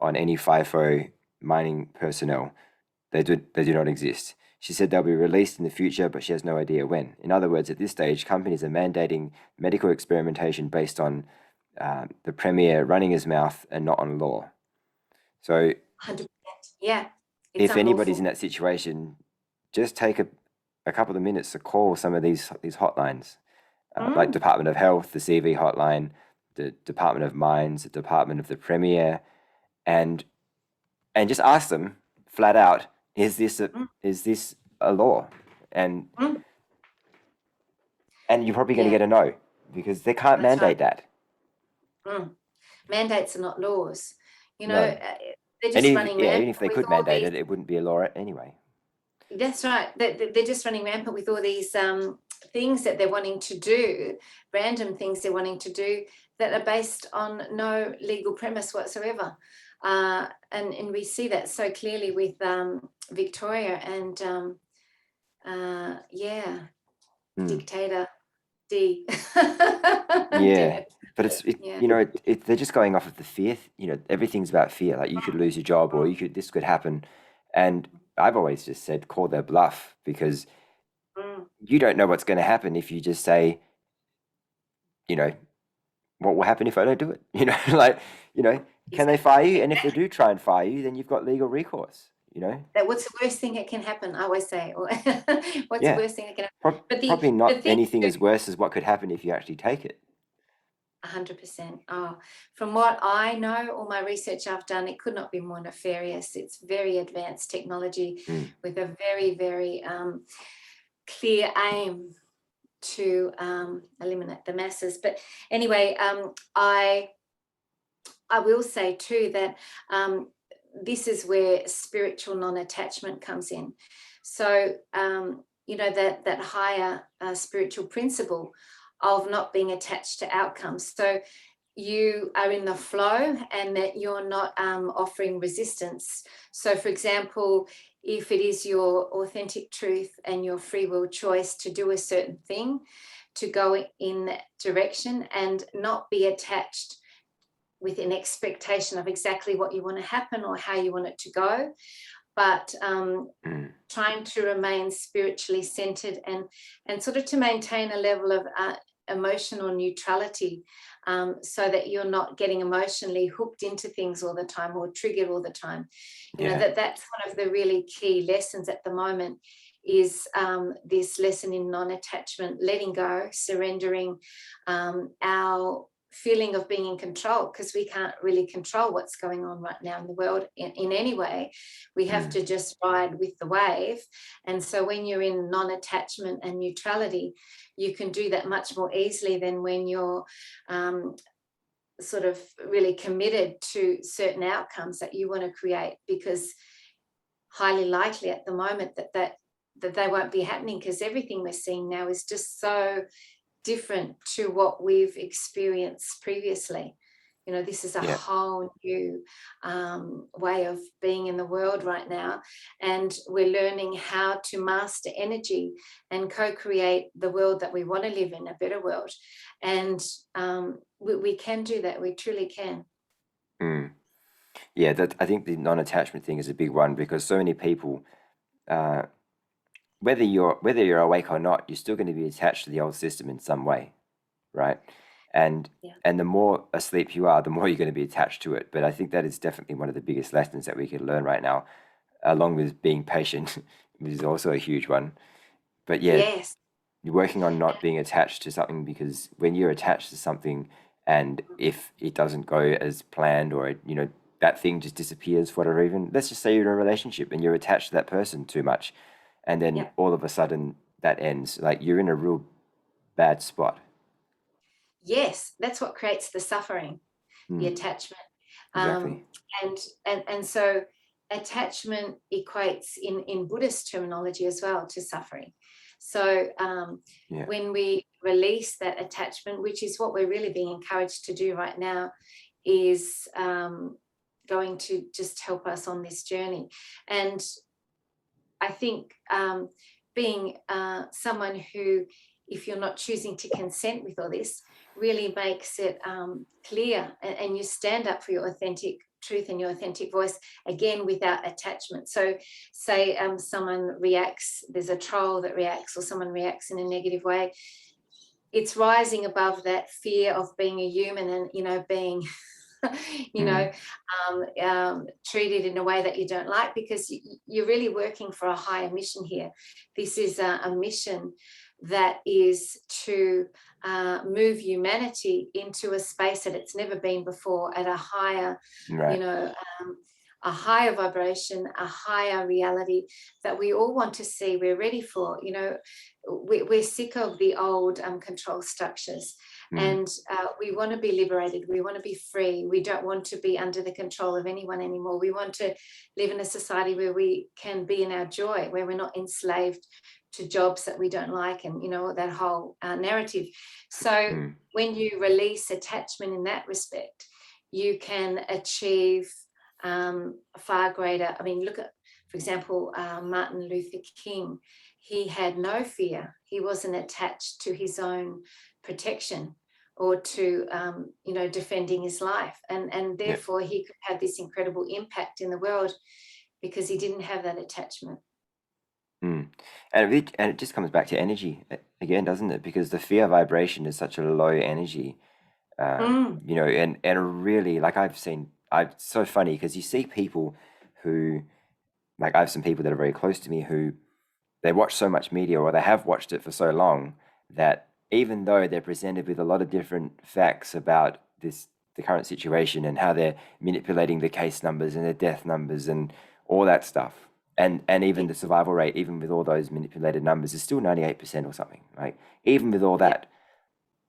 on any FIFO mining personnel. They do not exist. She said they'll be released in the future, but she has no idea when. In other words, at this stage, companies are mandating medical experimentation based on the Premier running his mouth and not on law. So 100%. Yeah, it's if anybody's in unlawful. that situation, just take a couple of minutes to call some of these hotlines, like Mm, Department of Health, the CV hotline, the Department of Mines, the Department of the Premier, and just ask them flat out, mm, is this a law? And mm. you're probably going to Yeah, get a no because they can't that's right. mandate that. Mm. Mandates are not laws. You know, No. they're And just running even rampant if they with could all mandate these. it, it wouldn't be a law anyway. That's right. They're just running rampant with all these things that they're wanting to do, random things they're wanting to do that are based on no legal premise whatsoever. And we see that so clearly with Victoria and yeah, Hmm. dictator D. Yeah, Did but it. Yeah. they're just going off of the fear. Everything's about fear. Like you could lose your job, or Mm, this could happen. And I've always just said call their bluff because mm. you don't know what's going to happen if you just say, you know, what will happen if I don't do it? Like, can they Exactly. fire you? And if they do try and fire you, then you've got legal recourse. That what's the worst thing that can happen? I always say, or what's the Yeah, worst thing that can happen? But probably the not thing, anything as worse as what could happen if you actually take it. 100%. Oh, from what I know, all my research I've done, it could not be more nefarious. It's very advanced technology Mm, with a very, very clear aim to eliminate the masses. But anyway, I will say too that this is where spiritual non-attachment comes in. So that higher spiritual principle of not being attached to outcomes. So you are in the flow and that you're not offering resistance. So, for example, if it is your authentic truth and your free will choice to do a certain thing, to go in that direction and not be attached with an expectation of exactly what you want to happen or how you want it to go, but mm, trying to remain spiritually centered and sort of to maintain a level of emotional neutrality, so that you're not getting emotionally hooked into things all the time or triggered all the time. yeah, That's one of the really key lessons at the moment is this lesson in non-attachment, letting go, surrendering our feeling of being in control, because we can't really control what's going on right now in the world in any way. We have mm, to just ride with the wave. And so when you're in non-attachment and neutrality, you can do that much more easily than when you're sort of really committed to certain outcomes that you want to create, because highly likely at the moment that they won't be happening, because everything we're seeing now is just so different to what we've experienced previously. This is a yeah, whole new way of being in the world right now. And we're learning how to master energy and co-create the world that we want to live in, a better world. And we can do that. We truly can. mm. Yeah, that I think the non-attachment thing is a big one because so many people, uh, whether you're awake or not, you're still going to be attached to the old system in some way, right? And Yeah. and the more asleep you are, the more you're going to be attached to it. But I think that is definitely one of the biggest lessons that we can learn right now, along with being patient, which is also a huge one. But yeah, Yes. you're working on not being attached to something because when you're attached to something and if it doesn't go as planned or that thing just disappears for whatever reason, let's just say you're in a relationship and you're attached to that person too much and then Yeah. all of a sudden that ends, like you're in a real bad spot. Yes, that's what creates the suffering, the Mm, attachment. exactly. Um, and so attachment equates in Buddhist terminology as well to suffering. So Yeah. when we release that attachment, which is what we're really being encouraged to do right now, is going to just help us on this journey. And I think being someone who, if you're not choosing to consent with all this, really makes it clear, and you stand up for your authentic truth and your authentic voice, again without attachment. So say someone reacts, there's a troll that reacts, or someone reacts in a negative way, it's rising above that fear of being a human and being you Mm, know treated in a way that you don't like, because you're really working for a higher mission here. This is a mission that is to move humanity into a space that it's never been before, at a higher, you right. know a higher vibration, a higher reality that we all want to see, we're ready for. We're sick of the old control structures, Mm, and we want to be liberated, we want to be free, we don't want to be under the control of anyone anymore. We want to live in a society where we can be in our joy, where we're not enslaved to jobs that we don't like, and that whole narrative. So mm, when you release attachment in that respect, you can achieve far greater. I mean, look at, for example, Martin Luther King. He had no fear. He wasn't attached to his own protection or to defending his life, and yeah. therefore he could have this incredible impact in the world because he didn't have that attachment. Mm. And it just comes back to energy again, doesn't it? Because the fear vibration is such a low energy, Mm, and really, like I've so funny because you see people who, like I have some people that are very close to me who they watch so much media or they have watched it for so long that even though they're presented with a lot of different facts about the current situation and how they're manipulating the case numbers and the death numbers and all that stuff, and even yeah, the survival rate, even with all those manipulated numbers, is still 98% or something. Like even with all yeah, that,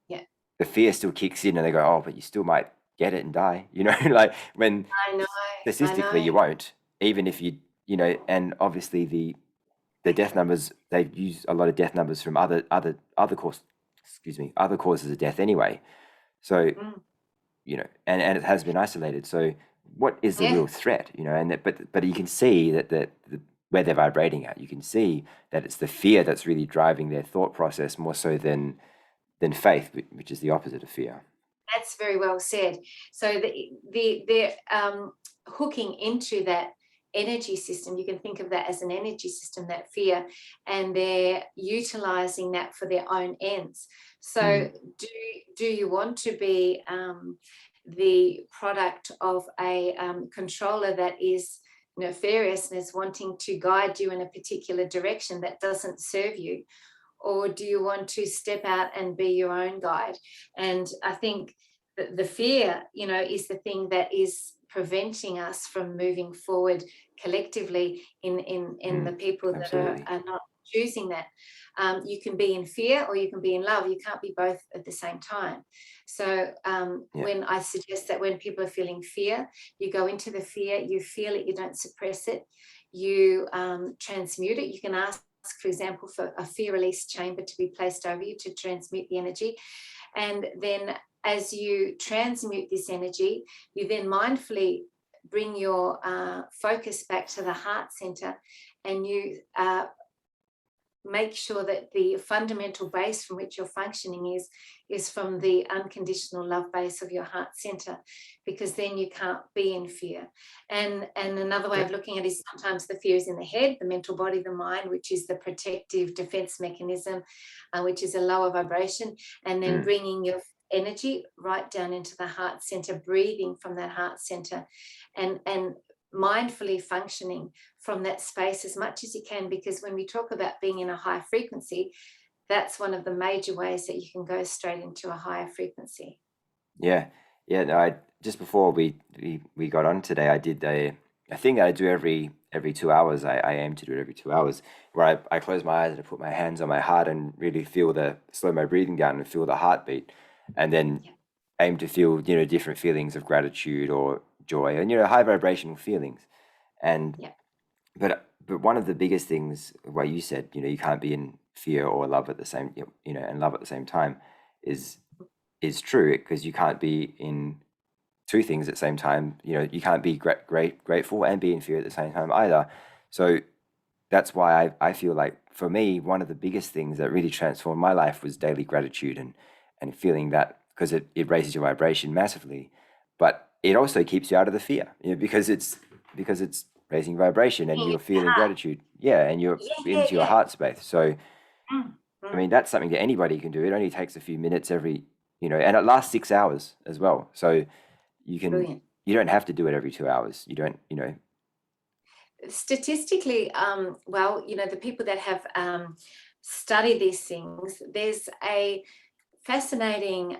yeah. the fear still kicks in and they go, oh, but you still might get it and die, like when I know, I statistically know. you won't, even if and obviously the death numbers, they've used a lot of death numbers from other causes of death anyway. So, Mm, and it has been isolated. So what is the yeah. real threat, and but you can see that where they're vibrating at, you can see that it's the fear that's really driving their thought process more so than faith, which is the opposite of fear. That's very well said. So they're hooking into that energy system. You can think of that as an energy system, that fear, and they're utilizing that for their own ends. Mm, So do you want to be the product of a controller that is nefarious and is wanting to guide you in a particular direction that doesn't serve you? Or do you want to step out and be your own guide? And I think that the fear, is the thing that is preventing us from moving forward collectively in the mm, people that absolutely. are not choosing that. You can be in fear or you can be in love. You can't be both at the same time. So Yeah. when I suggest that when people are feeling fear, you go into the fear, you feel it, you don't suppress it, you transmute it. You can ask, for example, for a fear release chamber to be placed over you to transmute the energy. And then as you transmute this energy, you then mindfully bring your focus back to the heart center, and you make sure that the fundamental base from which you're functioning is from the unconditional love base of your heart center, because then you can't be in fear. And another way of looking at it is sometimes the fear is in the head, the mental body, the mind, which is the protective defense mechanism, which is a lower vibration, and then bringing your energy right down into the heart center, breathing from that heart center, and mindfully functioning from that space as much as you can, because when we talk about being in a high frequency, that's one of the major ways that you can go straight into a higher frequency. Yeah, yeah. No, I just before we got on today, I did a thing that I do every 2 hours. I aim to do it every 2 hours, where I close my eyes and I put my hands on my heart and really slow my breathing down and feel the heartbeat, and then aim to feel different feelings of gratitude or joy and high vibrational feelings. And but one of the biggest things, what you said, you can't be in fear or love at the same, and love at the same time, is true, because you can't be in two things at the same time. You can't be grateful and be in fear at the same time either. So that's why I feel like, for me, one of the biggest things that really transformed my life was daily gratitude, and feeling that, because it raises your vibration massively, but it also keeps you out of the fear, because it's raising vibration and you're feeling gratitude. Yeah, and you're into your heart space. So I mean, that's something that anybody can do. It only takes a few minutes every, and it lasts 6 hours as well. So you don't have to do it every 2 hours. You don't, Statistically, well, the people that have studied these things, there's a fascinating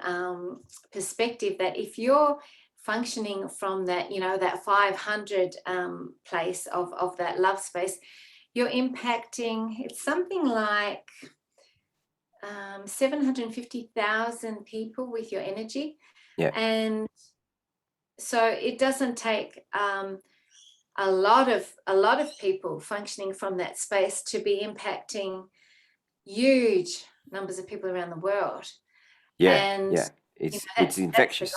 perspective that if you're functioning from that, that 500 place of that love space, you're impacting, it's something like 750,000 people with your energy. Yeah. And so it doesn't take a lot of people functioning from that space to be impacting huge numbers of people around the world. Yeah, and yeah. It's infectious.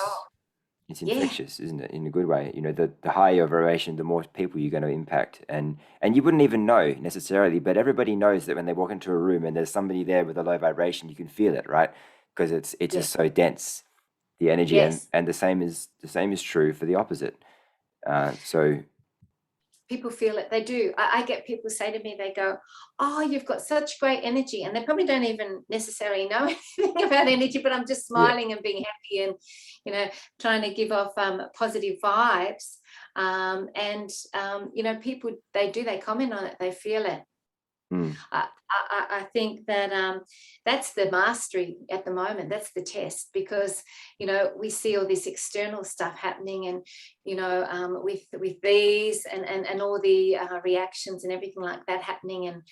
It's infectious, isn't it? In a good way. The higher your vibration, the more people you're going to impact, and you wouldn't even know necessarily, but everybody knows that when they walk into a room and there's somebody there with a low vibration, you can feel it, right? Because it's just so dense, the energy, and the same is true for the opposite. So people feel it. They do. I get people say to me, they go, "Oh, you've got such great energy," and they probably don't even necessarily know anything about energy, but I'm just smiling and being happy and trying to give off positive vibes. People, they comment on it, they feel it. I think that that's the mastery at the moment. That's the test, because we see all this external stuff happening, and with bees and all the reactions and everything like that happening,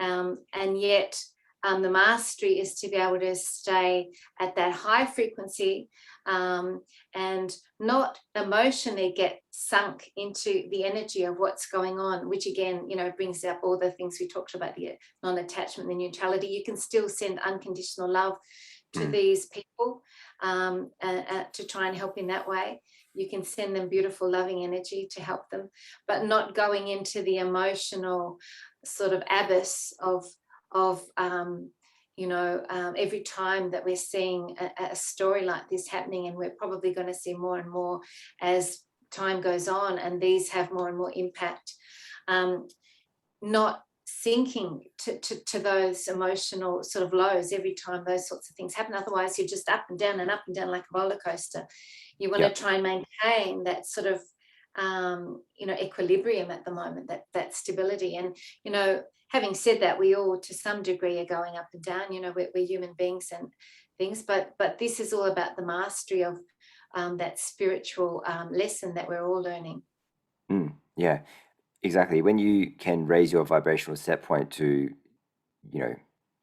and yet the mastery is to be able to stay at that high frequency and not emotionally get sunk into the energy of what's going on, which again, brings up all the things we talked about, the non-attachment, the neutrality. You can still send unconditional love to these people to try and help in that way. You can send them beautiful, loving energy to help them, but not going into the emotional sort of abyss of every time that we're seeing a story like this happening, and we're probably going to see more and more as time goes on, and these have more and more impact, not sinking to those emotional sort of lows every time those sorts of things happen. Otherwise, you're just up and down like a roller coaster. You want to try and maintain that sort of equilibrium at the moment, that stability. And having said that, we all to some degree are going up and down. We're human beings and things, but this is all about the mastery of that spiritual lesson that we're all learning. Yeah, exactly. When you can raise your vibrational set point to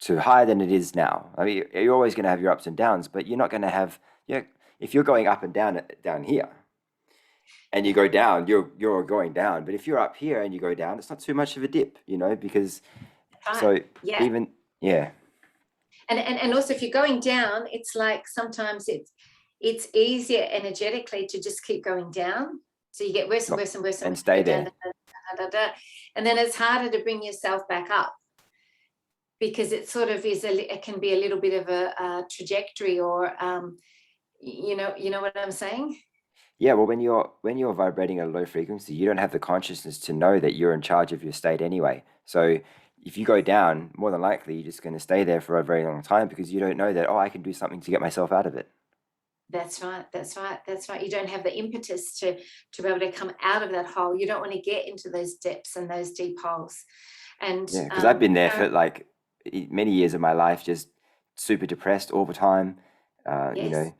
higher than it is now. I mean, you're always going to have your ups and downs, but you're not going to have, if you're going up and down here, and you go down, you're going down. But if you're up here and you go down, it's not too much of a dip, because even. And also, if you're going down, it's like sometimes it's easier energetically to just keep going down. So you get worse and worse and worse and stay there. And then it's harder to bring yourself back up. because it sort of it can be a little bit of a trajectory, or you know what I'm saying? Yeah, well, when you're vibrating at a low frequency, you don't have the consciousness to know that you're in charge of your state anyway. So if you go down, more than likely you're just going to stay there for a very long time because you don't know that, oh, I can do something to get myself out of it. That's right. That's right. That's right. You don't have the impetus to be able to come out of that hole. You don't want to get into those depths and those deep holes. And Yeah, because I've been you there know, for like many years of my life, just super depressed all the time. You yes, know,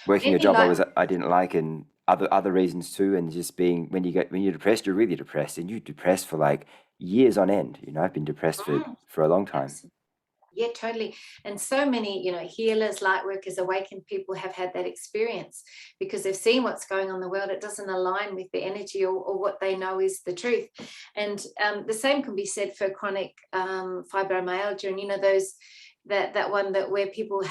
working a many job like I didn't like, and other reasons too, and just being when you're depressed, you're really depressed, and you're depressed for like years on end. I've been depressed mm, for a long time. absolutely. Yeah, totally. And so many, healers, light workers, awakened people have had that experience because they've seen what's going on in the world. It doesn't align with the energy, or what they know is the truth. And the same can be said for chronic fibromyalgia, and those that one that where people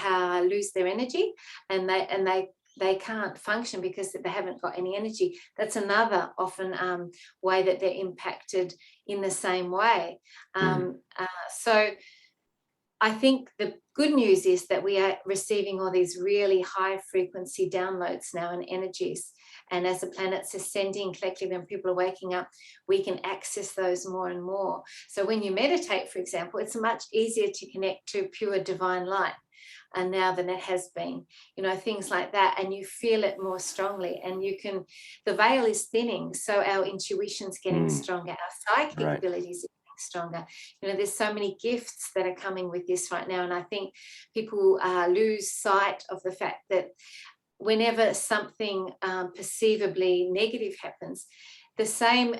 lose their energy, and they can't function because they haven't got any energy. That's another often way that they're impacted in the same way. Mm, So I think the good news is that we are receiving all these really high frequency downloads now and energies. And as the planet's ascending collectively and people are waking up, we can access those more and more. So when you meditate, for example, it's much easier to connect to pure divine light and now than it has been, things like that. And you feel it more strongly, and the veil is thinning. So our intuition's getting mm, stronger, our psychic right. abilities stronger. There's so many gifts that are coming with this right now, and I think people lose sight of the fact that whenever something perceivably negative happens, the same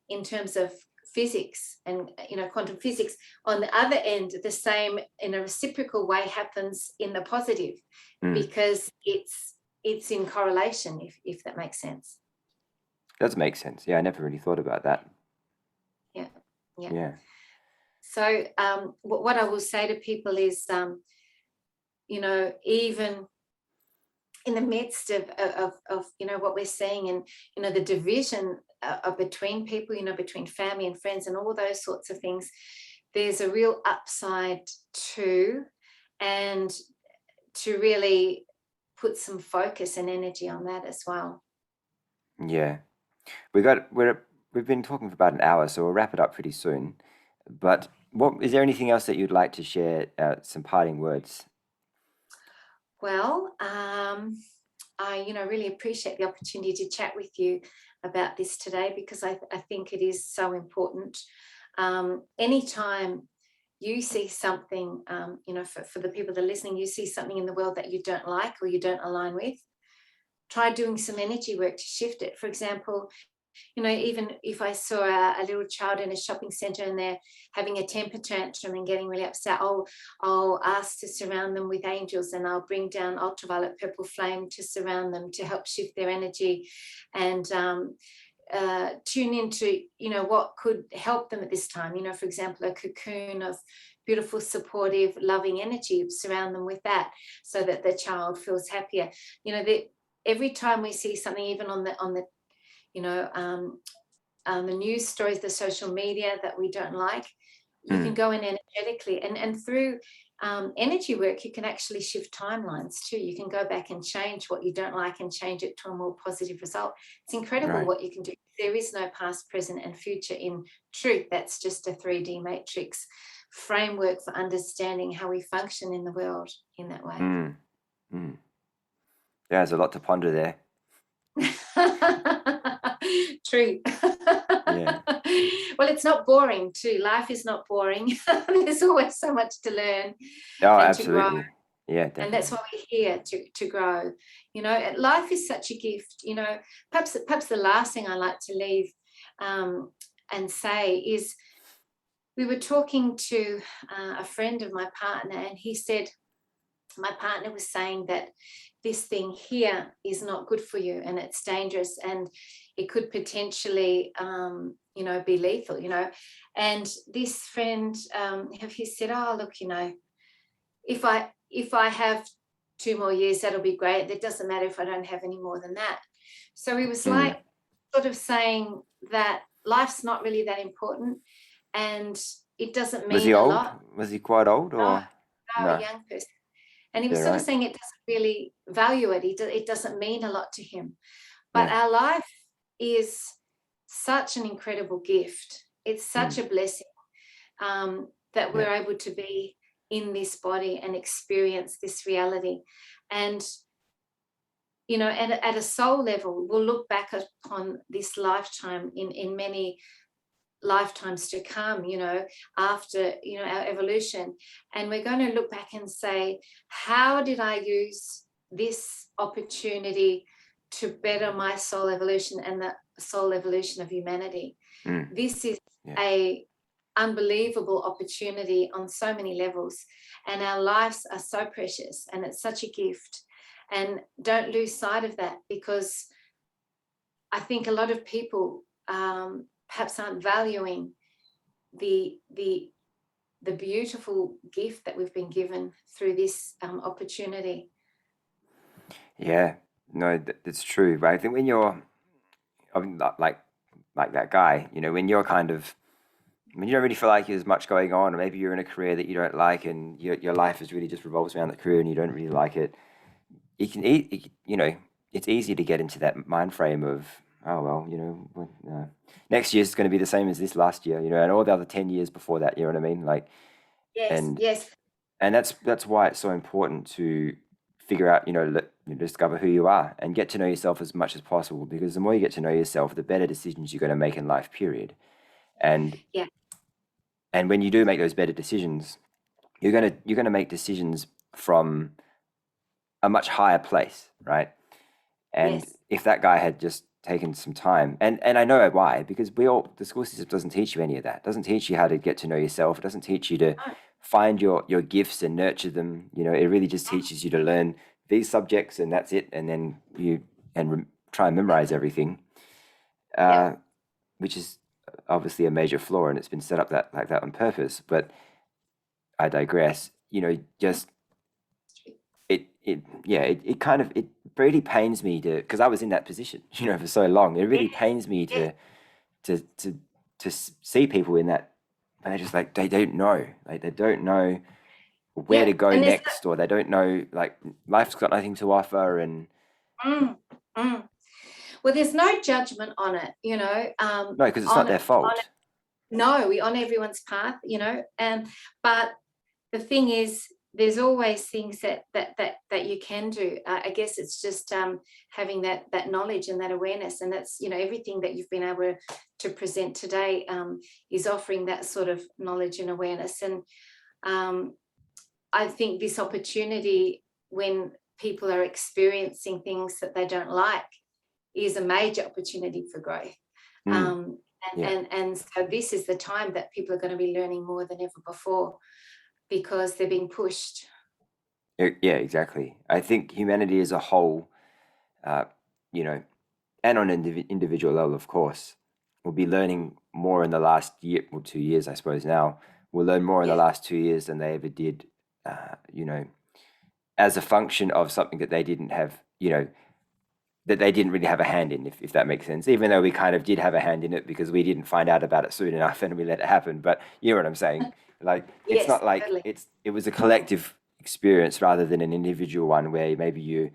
in terms of physics and quantum physics, on the other end the same in a reciprocal way happens in the positive, Mm, because it's in correlation, if that makes sense. does make sense. Yeah, I never really thought about that. Yeah, yeah. Yeah. So what I will say to people is, even in the midst of what we're seeing, and the division between people, between family and friends and all those sorts of things, there's a real upside to, and to really put some focus and energy on that as well. Yeah. We've been talking for about an hour, so we'll wrap it up pretty soon. But what is there anything else that you'd like to share? Some parting words. Well, I really appreciate the opportunity to chat with you about this today, because I think it is so important. Anytime you see something, for the people that are listening, you see something in the world that you don't like or you don't align with, try doing some energy work to shift it. For example, even if I saw a little child in a shopping center and they're having a temper tantrum and getting really upset, I'll ask to surround them with angels, and I'll bring down ultraviolet purple flame to surround them to help shift their energy, and tune into what could help them at this time. For example, a cocoon of beautiful, supportive, loving energy, surround them with that so that the child feels happier. Every time we see something, even on the the news stories, the social media that we don't like, you can Mm, go in energetically, and through energy work, you can actually shift timelines too. You can go back and change what you don't like and change it to a more positive result. It's incredible right. what you can do. There is no past, present, and future in truth. That's just a 3D matrix framework for understanding how we function in the world in that way. Mm, mm. Yeah, there's a lot to ponder there. True. Yeah. Well, it's not boring too. Life is not boring. There's always so much to learn Oh, and to grow. absolutely. Yeah, And that's definitely. why we're here, to grow. Life is such a gift. Perhaps the last thing I like to leave and say is, we were talking to a friend of my partner, and he said, my partner was saying that this thing here is not good for you, and it's dangerous, and it could potentially be lethal. And this friend he said, oh look, if I have 2 more years, that'll be great. It doesn't matter if I don't have any more than that. So he was Mm, like, sort of saying that life's not really that important, and it doesn't Was he mean a old? lot. Was he quite old No, or no, a no? young person. And he Yeah, was sort of right. saying it doesn't really value it. It doesn't mean a lot to him. But Yeah. our life is such an incredible gift. It's such Mm, a blessing, that yeah. we're able to be in this body and experience this reality. And, at a soul level, we'll look back upon this lifetime in many lifetimes to come, after, our evolution. And we're going to look back and say, how did I use this opportunity to better my soul evolution and the soul evolution of humanity? Mm, This is yeah. a unbelievable opportunity on so many levels, and our lives are so precious, and it's such a gift. And don't lose sight of that, because I think a lot of people, perhaps aren't valuing the the beautiful gift that we've been given through this, opportunity. Yeah. No, that's true. But I think when you're, I mean, like that guy, when you're kind of, when you don't really feel like there's much going on, or maybe you're in a career that you don't like, and your life is really just revolves around that career, and you don't really like it. You can eat, it's easy to get into that mind frame of, oh well, next year's going to be the same as this last year, and all the other 10 years before that. You know what I mean? Like, Yes, and yes, and that's why it's so important to figure out, discover who you are and get to know yourself as much as possible, because the more you get to know yourself, the better decisions you're going to make in life, period. and yeah, and when you do make those better decisions, you're gonna make decisions from a much higher place, right? And yes. if that guy had just taken some time, and I know why, because the school system doesn't teach you any of that. It doesn't teach you how to get to know yourself. It doesn't teach you to Oh, find your gifts and nurture them. It really just teaches you to learn these subjects, and that's it. And then try and memorize everything, yeah. uh, which is obviously a major flaw, and it's been set up that like that on purpose. But I digress. Just it kind of, it really pains me to, because I was in that position, for so long. It really Yes, pains me yes, to to see people in that, and they just like they don't know, like they don't know where yeah. to go And there's next, or they don't know, like, life's got nothing to offer. And mm, mm. Well, there's no judgment on it, no, because it's not on their on fault. no, we on everyone's path, and but the thing is, there's always things that you can do. I guess it's just, having that knowledge and that awareness, and that's, everything that you've been able to present today, is offering that sort of knowledge and awareness. And, um, I think this opportunity, when people are experiencing things that they don't like, is a major opportunity for growth. Mm, Um, yeah. and so this is the time that people are going to be learning more than ever before, because they're being pushed. Yeah, exactly. I think humanity as a whole, uh, you know, and on an individual level, of course, we'll be learning more in the last year or 2 years, I suppose. Now we'll learn more in the Yes, last 2 years than they ever did, uh, you know, as a function of something that they didn't have, that they didn't really have a hand in, if that makes sense. Even though we kind of did have a hand in it, because we didn't find out about it soon enough and we let it happen. But you know what I'm saying? Like, it's yes, not like totally. it was a collective experience rather than an individual one, where maybe you're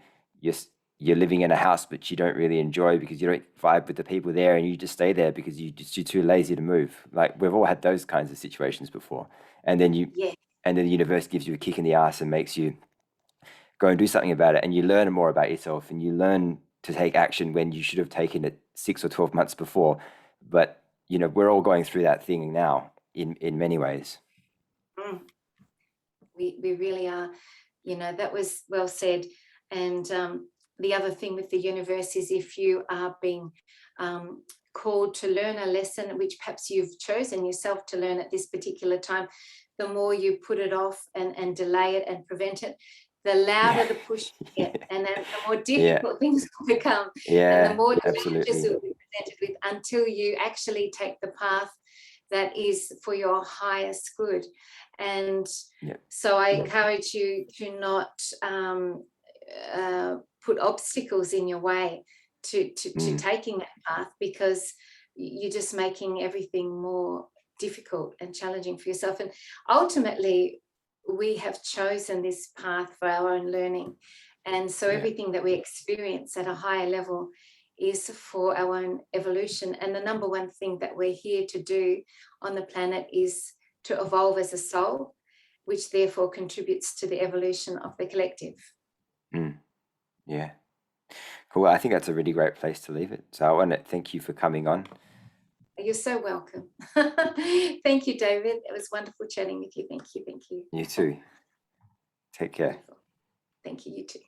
you're living in a house but you don't really enjoy because you don't vibe with the people there, and you just stay there because you're too lazy to move. Like, we've all had those kinds of situations before. And then Yeah, the universe gives you a kick in the ass and makes you go and do something about it, and you learn more about yourself, and you learn to take action when you should have taken it 6 or 12 months before. But we're all going through that thing now, in many ways. mm, we really are. That was well said. And, the other thing with the universe is, if you are being, called to learn a lesson which perhaps you've chosen yourself to learn at this particular time, the more you put it off and delay it and prevent it, the Yeah. louder the push you get, and then the more Yeah. difficult things will become, and the Yeah, more challenges absolutely. it will be presented with, until you actually take the path that is for your highest good. And Yeah. so I encourage you to not, put obstacles in your way to Mm, taking that path, because you're just making everything more difficult and challenging for yourself. And ultimately, we have chosen this path for our own learning. And so Yeah. everything that we experience at a higher level is for our own evolution. And the number one thing that we're here to do on the planet is to evolve as a soul, which therefore contributes to the evolution of the collective. Mm. Yeah. Cool. I think that's a really great place to leave it. So I want to thank you for coming on. You're so welcome. Thank you, David. It was wonderful chatting with you. Thank you. Thank you. You too. Take care. Wonderful. Thank you. You too.